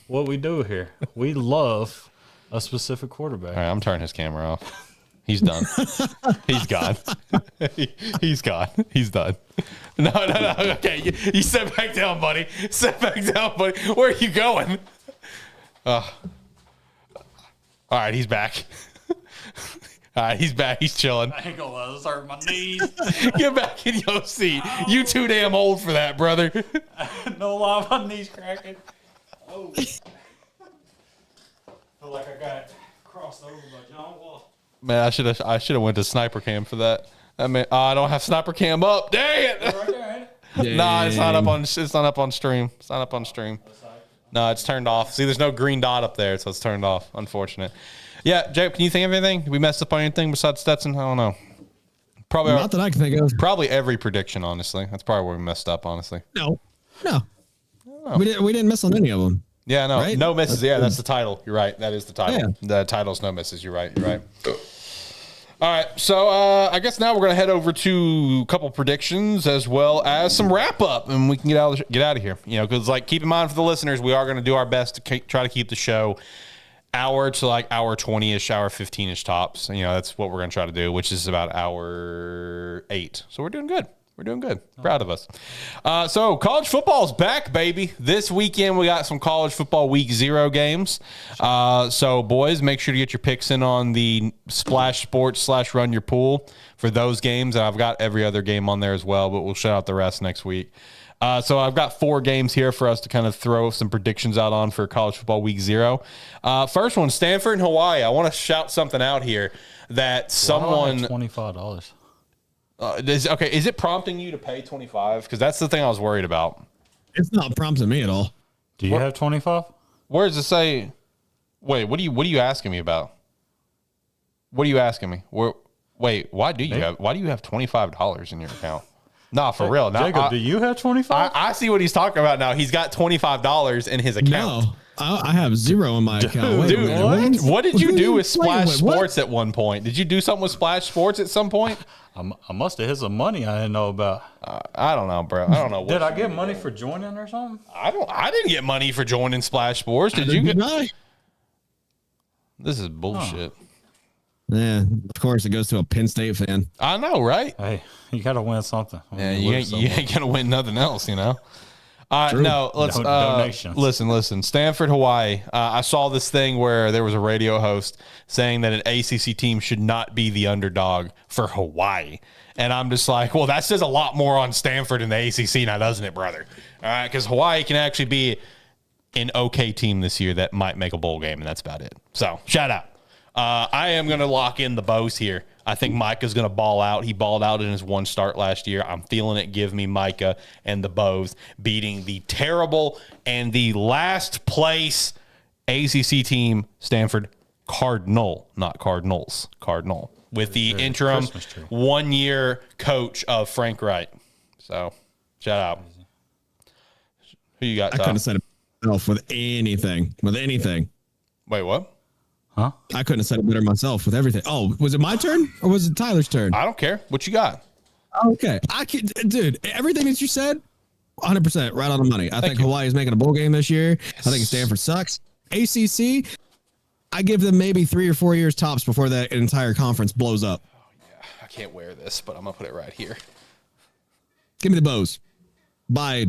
What we do here. We love a specific quarterback. All right, I'm turning his camera off. He's done. He's gone. He's gone. He's done. No. Okay, you sit back down, buddy. Sit back down, buddy. Where are you going? All right, he's back. All right, he's back. He's chilling. I ain't gonna lie, this hurt my knees. Get back in your seat. You too damn old for that, brother. No lie, my knees cracking. Oh. Feel like I got crossed over by John Wall. Man, I should have went to sniper cam for that. I mean, I don't have sniper cam up. Dang it! Right there, ain't it? Nah, it's not up on. It's not up on stream. It's not up on stream. No, it's turned off. See, there's no green dot up there, so it's turned off. Unfortunate. Yeah, Jake, can you think of anything? Did we messed up on anything besides Stetson? I don't know. Probably Not that I can think of. probably every prediction. Honestly, that's probably where we messed up. Honestly. No. We didn't miss on any of them. Yeah, no, Right? no misses. Yeah, that's the title. You're right. That is the title. Yeah. The title's no misses. You're right. You're right. All right, so I guess now we're gonna head over to a couple predictions as well as some wrap up, and we can get out of here. Because keep in mind for the listeners, we are gonna do our best to try to keep the show hour to hour 20ish, hour 15ish tops. That's what we're gonna try to do, which is about hour 8. So we're doing good. We're doing good. Proud of us. So college football's back, baby. This weekend we got some college football week 0 games. So boys, make sure to get your picks in on the Splash Sports / Run Your Pool for those games. And I've got every other game on there as well, but we'll shout out the rest next week. So I've got 4 games here for us to kind of throw some predictions out on for college football week 0. First one, Stanford and Hawaii. I want to shout something out here that someone $25. is it prompting you to pay $25? Because that's the thing I was worried about. It's not prompting me at all. Do you have 25? Where does it say? Wait, what are you asking me about? What are you asking me? Why do you have $25 in your account? Nah, for real. Now, Jacob, do you have 25? I see what he's talking about now. He's got $25 in his account. No, I have 0 in my account. Wait a Dude, minute, what did you do with Wait, Splash what? Sports at one point? Did you do something with Splash Sports at some point? I must have hit some money I didn't know about. I don't know, bro. I don't know. Did I get money for joining or something? I didn't get money for joining Splash Sports. Did you get? No. This is bullshit. Yeah, of course it goes to a Penn State fan. I know, right? Hey, you got to win something. Yeah, you ain't gonna win nothing else, No, let's Donations. listen. Stanford, Hawaii. I saw this thing where there was a radio host saying that an ACC team should not be the underdog for Hawaii. And I'm just like, well, that says a lot more on Stanford and the ACC now, doesn't it, brother? All right, because Hawaii can actually be an okay team this year that might make a bowl game, and that's about it. So, shout out. I am going to lock in the Bows here. I think Micah's going to ball out. He balled out in his one start last year. I'm feeling it. Give me Micah and the Bows beating the terrible and the last place ACC team, Stanford Cardinal, not Cardinals, Cardinal, with the interim 1 year coach of Frank Wright. So, shout out. Who you got, Tom? I couldn't have said it myself with anything. Wait, what? Huh? I couldn't have said it better myself with everything. Oh, was it my turn or was it Tyler's turn? I don't care. What you got? Okay. Dude, everything that you said, 100% right on the money. I think you. Hawaii is making a bowl game this year. I think Stanford sucks. ACC, I give them maybe 3 or 4 years tops before that entire conference blows up. Oh, yeah. I can't wear this, but I'm going to put it right here. Give me the Bows by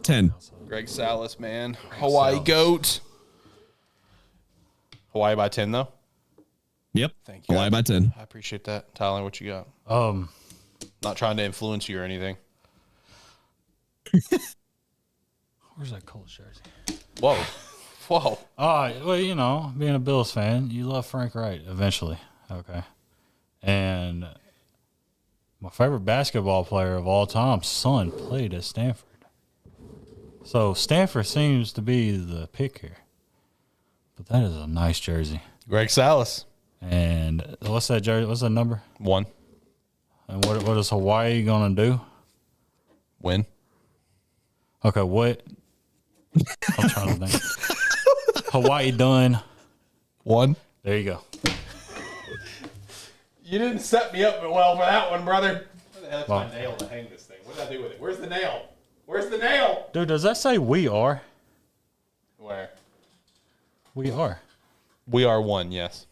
10. Greg Salas, man. Hawaii GOAT. Hawaii by 10, though? Yep. Thank you. Hawaii by 10. I appreciate that. Tyler, what you got? Not trying to influence you or anything. Where's that Colts jersey? Whoa. Well, you know, being a Bills fan, you love Frank Wright eventually. Okay. And my favorite basketball player of all time, son, played at Stanford. So Stanford seems to be the pick here. But that is a nice jersey. Greg Salas. And what's that jersey? What's that number? 1. And what is Hawaii going to do? Win. Okay, what? I'm trying to think. Hawaii done. 1. There you go. You didn't set me up well for that one, brother. Where the hell's my nail to hang this thing? What did I do with it? Where's the nail? Where's the nail? Dude, does that say we are? Where? We are. We are 1, yes.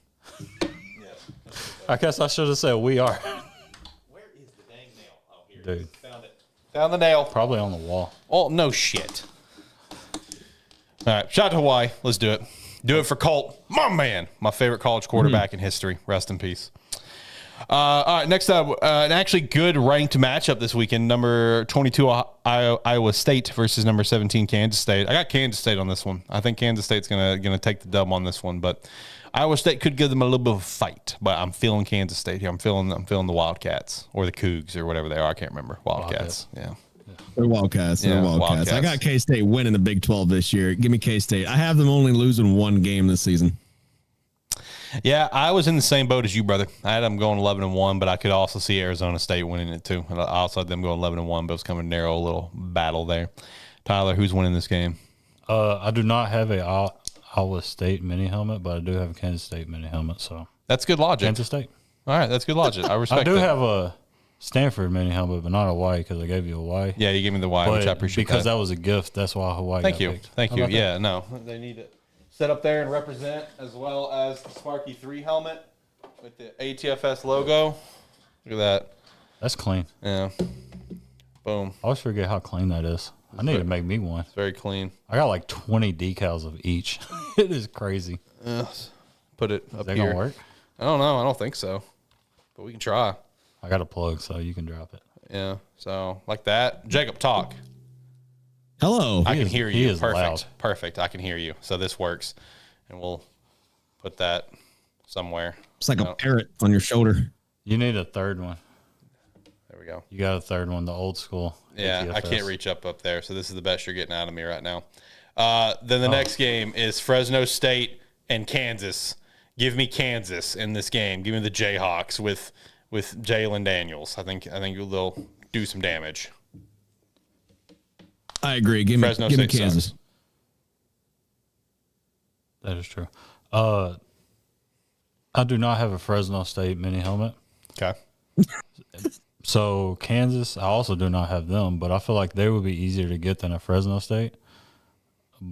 I guess I should have said we are. Where is the dang nail? Oh, here. Dude. Found it. Found the nail. Probably on the wall. Oh, no shit. All right, shout out to Hawaii. Let's do it. Do it for Colt, my man, my favorite college quarterback in history. Rest in peace. All right, next up, an actually good ranked matchup this weekend. Number 22 Iowa State versus number 17 Kansas State. I got Kansas State on this one. I think Kansas State's gonna take the dub on this one, but Iowa State could give them a little bit of a fight. But I'm feeling Kansas State here. I'm feeling the Wildcats or the Cougs or whatever they are. I can't remember. Wildcats. Yeah. They're Wildcats. Yeah, Wildcats. I got K-State winning the Big 12 this year. Give me K-State. I have them only losing 1 game this season. Yeah, I was in the same boat as you, brother. I had them going 11-1, but I could also see Arizona State winning it too. And I also had them going 11-1, but it was kind of a narrow little battle there. Tyler, who's winning this game? I do not have a Iowa State mini helmet, but I do have a Kansas State mini helmet. So That's good logic. Kansas State. All right, that's good logic. I respect I do that. have a Stanford mini helmet, but not a Y because I gave you a Y. Yeah, you gave me the Y, which I appreciate. Because that was a gift. That's why Hawaii. Thank got you. picked. Thank How you. about that? Yeah, no. They need to set up there and represent, as well as the Sparky 3 helmet with the ATFS logo. Look at that. That's clean. Yeah. Boom. I always forget how clean that is. I need to make me one. Very clean. I got like 20 decals of each. It is crazy. Put it Is up that here. gonna work? I don't know. I don't think so. But we can try. I got a plug, so you can drop it. Yeah. So, like that. Jacob, talk. Hello. I can hear he you. is Perfect. loud. Perfect. I can hear you. So this works. And we'll put that somewhere. It's like a parrot on your shoulder. You need a third one. There we go. You got a third one, the old school. Yeah, I ATFS. can't reach up there. So this is the best you're getting out of me right now. Then the next game is Fresno State and Kansas. Give me Kansas in this game. Give me the Jayhawks with Jalen Daniels. I think they'll do some damage. I agree. Give me State Kansas. sucks. That is true. I do not have a Fresno State mini helmet. Okay. So Kansas, I also do not have them, but I feel like they would be easier to get than a Fresno State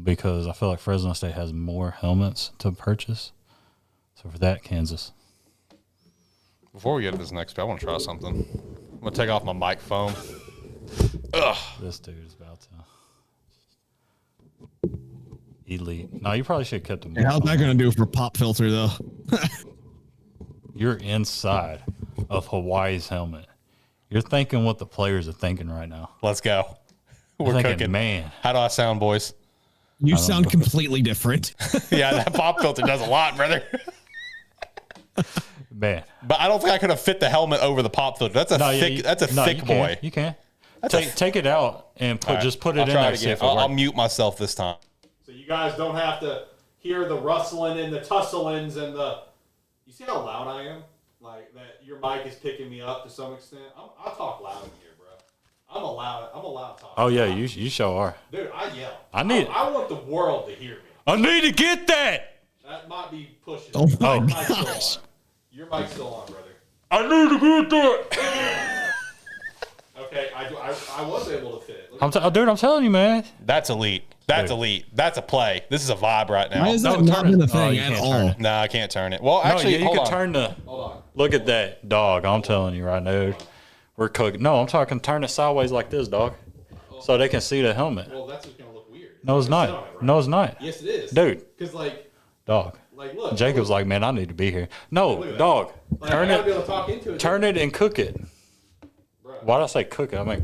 because I feel like Fresno State has more helmets to purchase. So for that, Kansas. Before we get to this next, I want to try something. I'm gonna take off my microphone. Ugh. This dude is about to. Elite. No, you probably should have kept them. And how's that going to do for pop filter, though? You're inside of Hawaii's helmet. You're thinking what the players are thinking right now. Let's go. We're Thinking, cooking. man. How do I sound, boys? You sound completely different. Yeah, that pop filter does a lot, brother. Man. But I don't think I could have fit the helmet over the pop filter. That's a thick boy. You can. Take it out and just put it in there. See if I'll mute myself this time. So you guys don't have to hear the rustling and the tusslings and the. You see how loud I am? Like that, your mic is picking me up to some extent. I talk loud in here, bro. I'm a loud talker. Oh yeah, you sure are. Dude, I yell. I want the world to hear me. I need to get that. That might be pushing. Oh my mic's still gosh. on. Your mic's still on, brother. I need to get that. Okay, I was able to fit it. Dude, I'm telling you, man. That's elite. That's elite. That's a play. This is a vibe right now. Why has that not been a thing you at can't all? turn it. No, I can't turn it. Well, actually, you hold can on. turn the. Hold on. Look at that dog. I'm telling you right now, we're cooking. No, I'm talking turn it sideways like this, dog, so they can see the helmet. Well, that's just gonna look weird. No, it's not. Right? No, it's not. Yes, it is, Dude. Because Dog. look. Jacob's like, man, I need to be here. No, Look at that. dog. I gotta be able to talk into it. Turn it and cook it. Bro. Why did I say cook it? I mean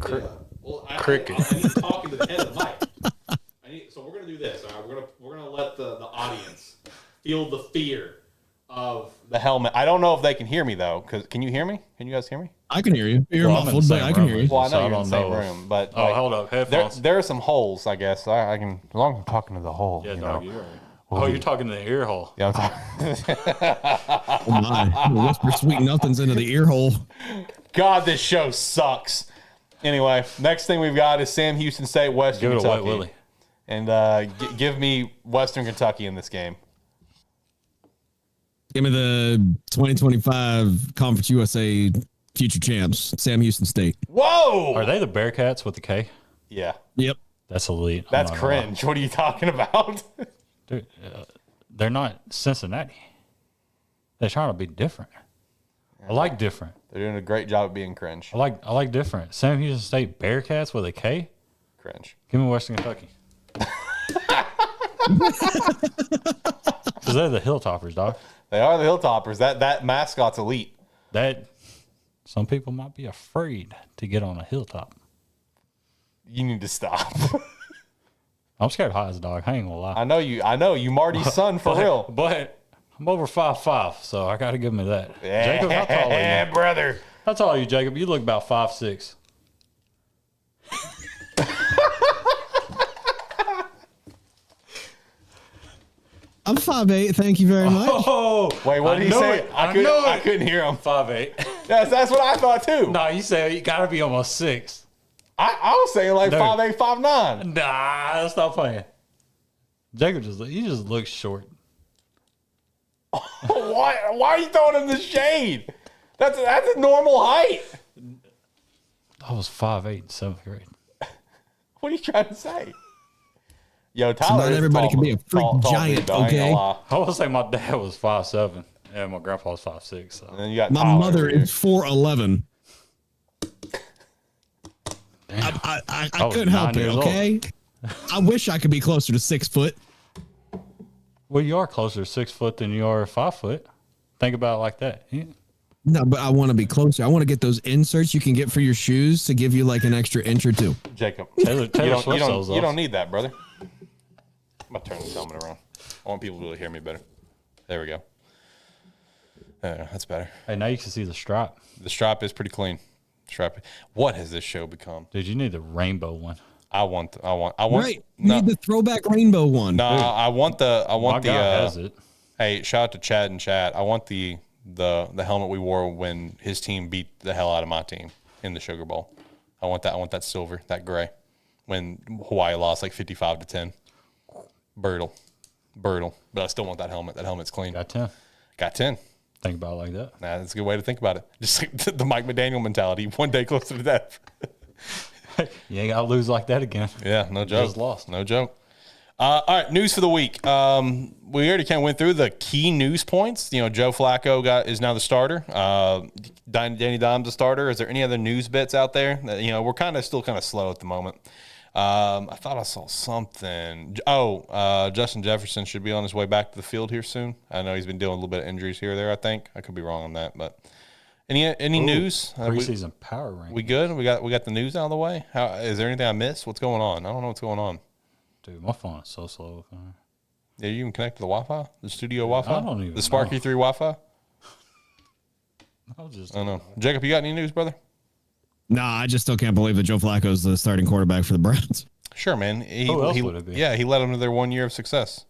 Well, cricket. I need to talk into the head of the mic. So we're gonna do this. All right, we're gonna let the audience feel the fear of the helmet. I don't know if they can hear me though. Can you hear me? Can you guys hear me? I can hear you. You're Well, I'm in the muffled, but same I can room hear with you. Well, I know So I you're in the don't same know. room, but Oh, hold up, headphones. there are some holes. I guess I can, as long as I'm talking to the hole. Yeah, you dog, know. you're right. Oh, you're talking to the ear hole. Yeah, I'm talking. Oh my. Whisper sweet nothings into the ear hole. God, this show sucks. Anyway, next thing we've got is Sam Houston State, Western Give it a Kentucky. White Willie. And give me Western Kentucky in this game. Give me the 2025 Conference USA future champs, Sam Houston State. Whoa! Are they the Bearcats with the K? Yeah, Yep. That's elite. I'm that's not gonna lie. cringe. What are you talking about? Dude, they're not Cincinnati. They're trying to be different. I like different. They're doing a great job of being cringe. I like different. Sam Houston State Bearcats with a K? Cringe. Give me Western Kentucky. Because they're the Hilltoppers, dog. They are the Hilltoppers. That mascot's elite. That some people might be afraid to get on a hilltop. You need to stop. I'm scared high as a dog. I ain't gonna lie. I know you Marty's son for real. But I'm over 5'5", so I got to give me that. Jacob, how tall are Yeah, you? brother. How tall are you, Jacob? You look about 5'6". I'm 5'8". Thank you very much. Oh, Wait, what did he knew say? it. I couldn't hear him. 5'8". That's what I thought too. No, you said you got to be almost 6. I was saying like Dude. 5'8", 5'9". Nah, that's not playing. Jacob just looks short. Why are you throwing him the shade? That's a normal height. I was 5'8" in 7th grade. What are you trying to say? Yo, Tyler. not is everybody tall- can be a freak tall giant, dude, though, I ain't gonna okay? lie. I would say my dad was 5'7", and my grandpa was 5'6". So. And then you got My Tyler mother over here. is 4'11". Damn. I was couldn't help 9 it, years old. okay? I wish I could be closer to 6 foot. Well, you are closer to 6 foot than you are 5 foot. Think about it like that. Yeah. No, but I want to be closer. I want to get those inserts you can get for your shoes to give you like an extra inch or two. Jacob. Taylor You Swift sells don't those. need that, brother. I'm gonna turn this helmet around. I want people to really hear me better. There we go. That's better. Hey, now you can see the stripe. The strap is pretty clean. Strap. What has this show become? Dude, you need the rainbow one. I want. Right. You No, need the throwback rainbow one. no. I want the. My guy has it. Hey, shout out to Chad and Chad. I want the helmet we wore when his team beat the hell out of my team in the Sugar Bowl. I want that. I want that silver, that gray. When Hawaii lost like 55-10. Brutal. But I still want that helmet. That helmet's clean. Got 10. Got 10. Think about it like that. Nah, that's a good way to think about it. Just like the Mike McDaniel mentality. One day closer to death. You ain't got to lose like that again. Yeah, no joke. Just lost. No joke. All right, news for the week. We already kind of went through the key news points. You know, Joe Flacco is now the starter. Danny Dimes the starter. Is there any other news bits out there? That, you know, we're still kind of slow at the moment. I thought I saw something. Oh, Justin Jefferson should be on his way back to the field here soon. I know he's been dealing with a little bit of injuries here or there. I think I could be wrong on that, but any news? Preseason power rank. We good? We got the news out of the way. How is there anything I missed? What's going on? I don't know what's going on. Dude, my phone is so slow. Yeah, you even connect to the Wi-Fi, the studio Wi-Fi, I don't even the Sparky know. 3 Wi-Fi. I just I don't know. Jacob, you got any news, brother? Nah, I just still can't believe that Joe Flacco's the starting quarterback for the Browns. Sure, man. Who else would it be? Yeah, he led them to their 1 year of success.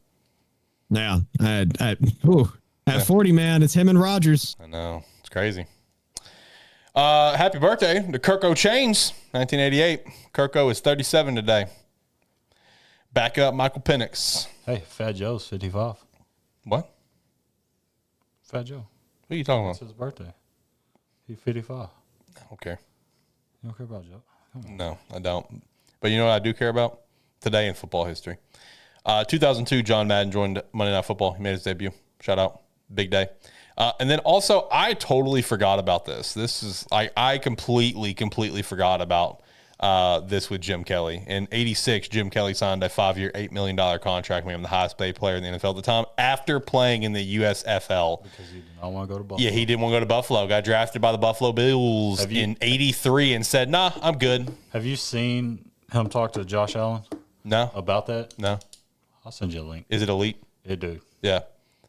Yeah, at 40, man, it's him and Rodgers. I know. It's crazy. Happy birthday to Kirko Chains, 1988. Kirko is 37 today. Back up Michael Penix. Hey, Fat Joe's 55. What? Fat Joe. Who are you talking It's about? his birthday. He's 55. I don't care. You don't care about Joe? Come on. No, I don't. But you know what I do care about? Today in football history. 2002, John Madden joined Monday Night Football. He made his debut. Shout out. Big day. And then also, I totally forgot about this. This is I completely forgot about this with Jim Kelly. In 86, Jim Kelly signed a 5-year, $8 million contract, making him the highest paid player in the NFL at the time after playing in the USFL. Because he did not want to go to Buffalo. Yeah, he didn't want to go to Buffalo. Got drafted by the Buffalo Bills in 83 and said, nah, I'm good. Have you seen him talk to Josh Allen No, about that? no. I'll send you a link. Is it elite? It do. Yeah.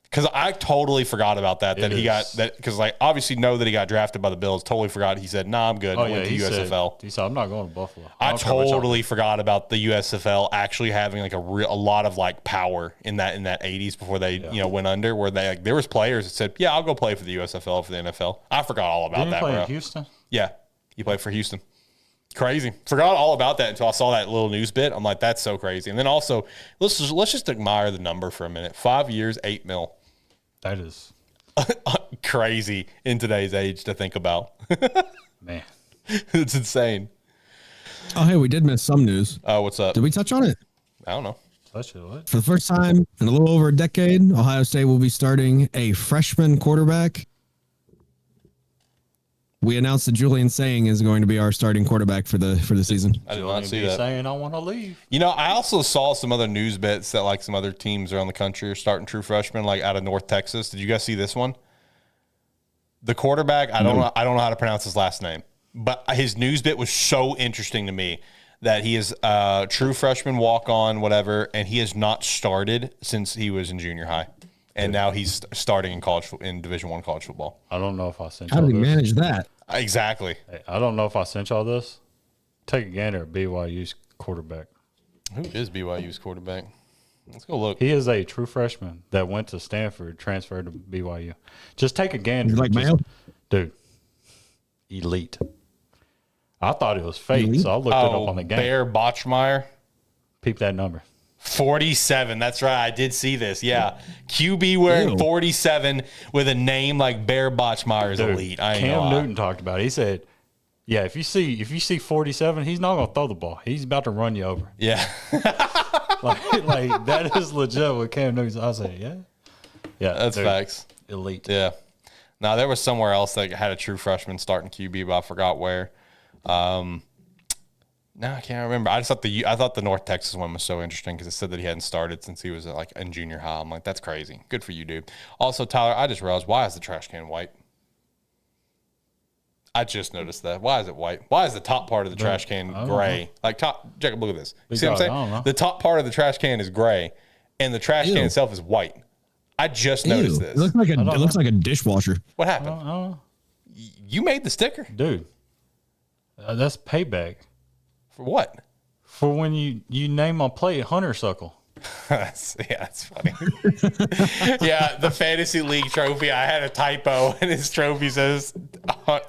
Because I totally forgot about that. That It he got is. that because obviously know that he got drafted by the Bills. Totally forgot. He said, "Nah, I'm good." Oh, Went yeah. to He USFL. said, I'm not going to Buffalo. I don't care what y'all totally forgot about the USFL actually having like a lot of like power in that 80s before they went under. Where they there was players that said, "Yeah, I'll go play for the USFL for the NFL." I forgot all about Didn't he that, play bro. in Houston? Yeah, he played for Houston. Crazy. Forgot all about that until I saw that little news bit. I'm like, that's so crazy. And then also, let's just admire the number for a minute. 5 years, $8 million. That is, Crazy in today's age to think about. man. It's insane. Oh, hey, we did miss some news. Oh, what's up? Did we touch on it? I don't know. Touch it, what? For the first time in a little over a decade, Ohio State will be starting a freshman quarterback. We announced that Julian Saying is going to be our starting quarterback for the season. I did not see Be that. saying I want to leave. You know, I also saw some other news bits that like some other teams around the country are starting true freshmen, like out of North Texas. Did you guys see this one? The quarterback, I don't know how to pronounce his last name, but his news bit was so interesting to me that he is a true freshman walk on, whatever, and he has not started since he was in junior high. And now he's starting in Division I college football. I don't know if I sent How y'all did he this. manage that? Exactly. Hey, I don't know if I sent y'all this. Take a gander at BYU's quarterback. Who is BYU's quarterback? Let's go look. He is a true freshman that went to Stanford, transferred to BYU. Just take a gander. Like Just- Mayo? Dude, elite. I thought it was fake, Elite? so I looked it up on the game. Bear Botchmeyer. Peep that number. 47. That's right. I did see this. Yeah. QB wearing Ew. 47 with a name like Bear Botchmeyer is Dude, elite. I ain't Cam gonna lie. Newton talked about it. He said, yeah, if you see 47, he's not gonna throw the ball. He's about to run you over. Yeah. like that is legit with Cam Newton. I said, yeah. Yeah. That's dude, facts. Elite. Yeah. Now, there was somewhere else that had a true freshman starting QB, but I forgot where. No, I can't remember. I thought the North Texas one was so interesting because it said that he hadn't started since he was like in junior high. I'm like, that's crazy. Good for you, dude. Also, Tyler, I just realized, why is the trash can white? I just noticed that. Why is it white? Why is the top part of the trash can gray? Like Jacob, look at this. You see what I'm Big dog, I don't saying? know. The top part of the trash can is gray, and the trash can Ew. itself is white. I just Ew. noticed It this. looks like a dishwasher. What I happened? don't know. You made the sticker Dude, that's payback for what? for when you name my plate Honeysuckle. That's funny. Yeah, the fantasy league trophy. I had a typo, and his trophy says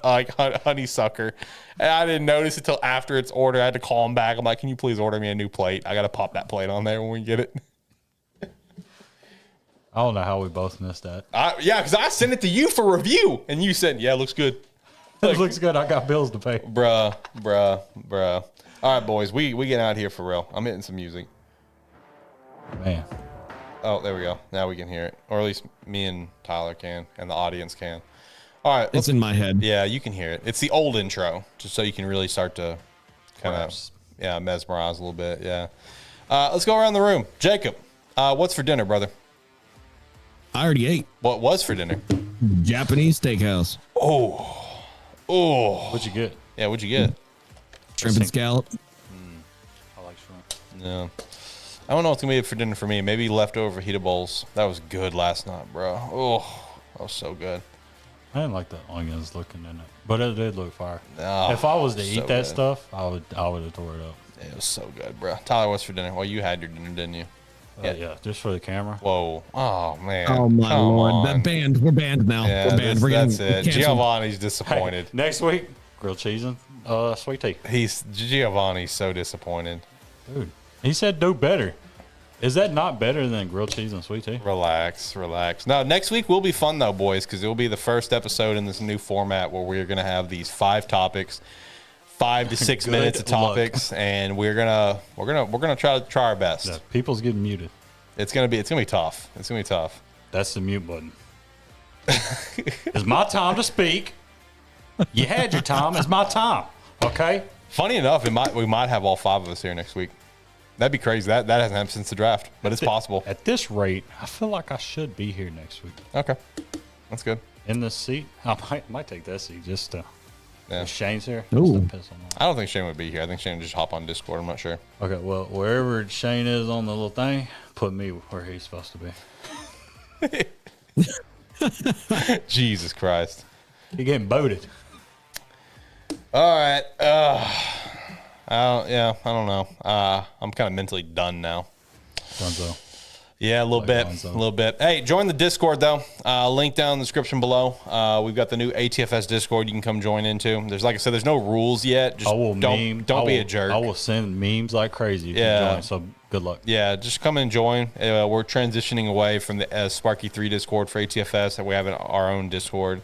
like honeysucker, and I didn't notice it until after it's ordered. I had to call him back. I'm like, "Can you please order me a new plate? I got to pop that plate on there when we get it." I don't know how we both missed that. Yeah, because I sent it to you for review, and you said, "Yeah, it looks good." It looks good. I got bills to pay. Bruh. All right, boys, we get out here for real. I'm hitting some music. Man, Oh, there we go. Now we can hear it, or at least me and Tyler can, and the audience can. All right, It's in my head. yeah, you can hear it. It's the old intro, just so you can really start to kind of mesmerized a little bit. Yeah. Let's go around the room. Jacob, what's for dinner, brother? I already ate. What was for dinner? Japanese steakhouse. Oh. What'd you get? Yeah, what'd you get? Shrimp and scallop. I like shrimp. Yeah. I don't know what's going to be for dinner for me. Maybe leftover fajita bowls. That was good last night, bro. Oh, that was so good. I didn't like the onions looking in it, but it did look fire. Oh, if I was to so eat that good. stuff, I would have tore it up. It was so good, bro. Tyler, what's for dinner? Well, you had your dinner, didn't you? Yeah, just for the camera. Whoa. Oh, man. Oh my Come lord. on. That band. We're banned now. Yeah, we're banned. We're that's getting it. canceled. Giovanni's Hey, disappointed. next week, grilled cheese and sweet tea. Giovanni's so disappointed. Dude, he said do better. Is that not better than grilled cheese and sweet tea? Relax. No, next week will be fun though, boys, because it will be the first episode in this new format where we're gonna have these 5 topics, 5 to 6 Good minutes of luck. topics, and we're gonna try our best. Yeah, people's getting muted. It's gonna be tough. It's gonna be tough. That's the mute button. It's my time to speak. You had your time. It's my time. Okay. Funny enough, we might have all 5 of us here next week. That'd be crazy. That hasn't happened since the draft, but it's possible. At this rate, I feel like I should be here next week Okay, that's good. in this seat. I might take that seat just to. Yeah. If Shane's here. Ooh. Just to piss him off. I don't think Shane would be here. I think Shane would just hop on Discord. I'm not sure. Okay, well, wherever Shane is on the little thing, put me where he's supposed to be. Jesus Christ. He getting voted. All right. I don't know. I'm kind of mentally done now. Gonzo. Yeah, a little bit. Gonzo. A little bit. Hey, join the Discord, though. Link down in the description below. We've got the new ATFS Discord you can come join into. There's, like I said, there's no rules yet. Just don't be a jerk. I will send memes like crazy if Yeah. you join, so good luck. Yeah, just come and join. We're transitioning away from the Sparky 3 Discord for ATFS, and we have our own Discord.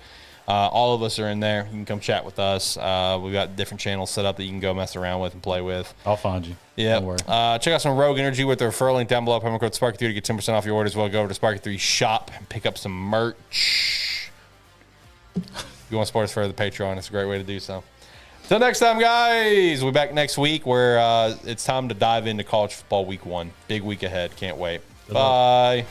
All of us are in there. You can come chat with us. We've got different channels set up that you can go mess around with and play with. I'll find you. Yeah. Don't worry. Check out some Rogue Energy with the referral link down below. Promo code Sparky3 to get 10% off your order as well. Go over to Sparky3 shop and pick up some merch. If you want to support us for the Patreon, it's a great way to do so. Till next time, guys. We'll be back next week where it's time to dive into college football week 1. Big week ahead. Can't wait. Bye.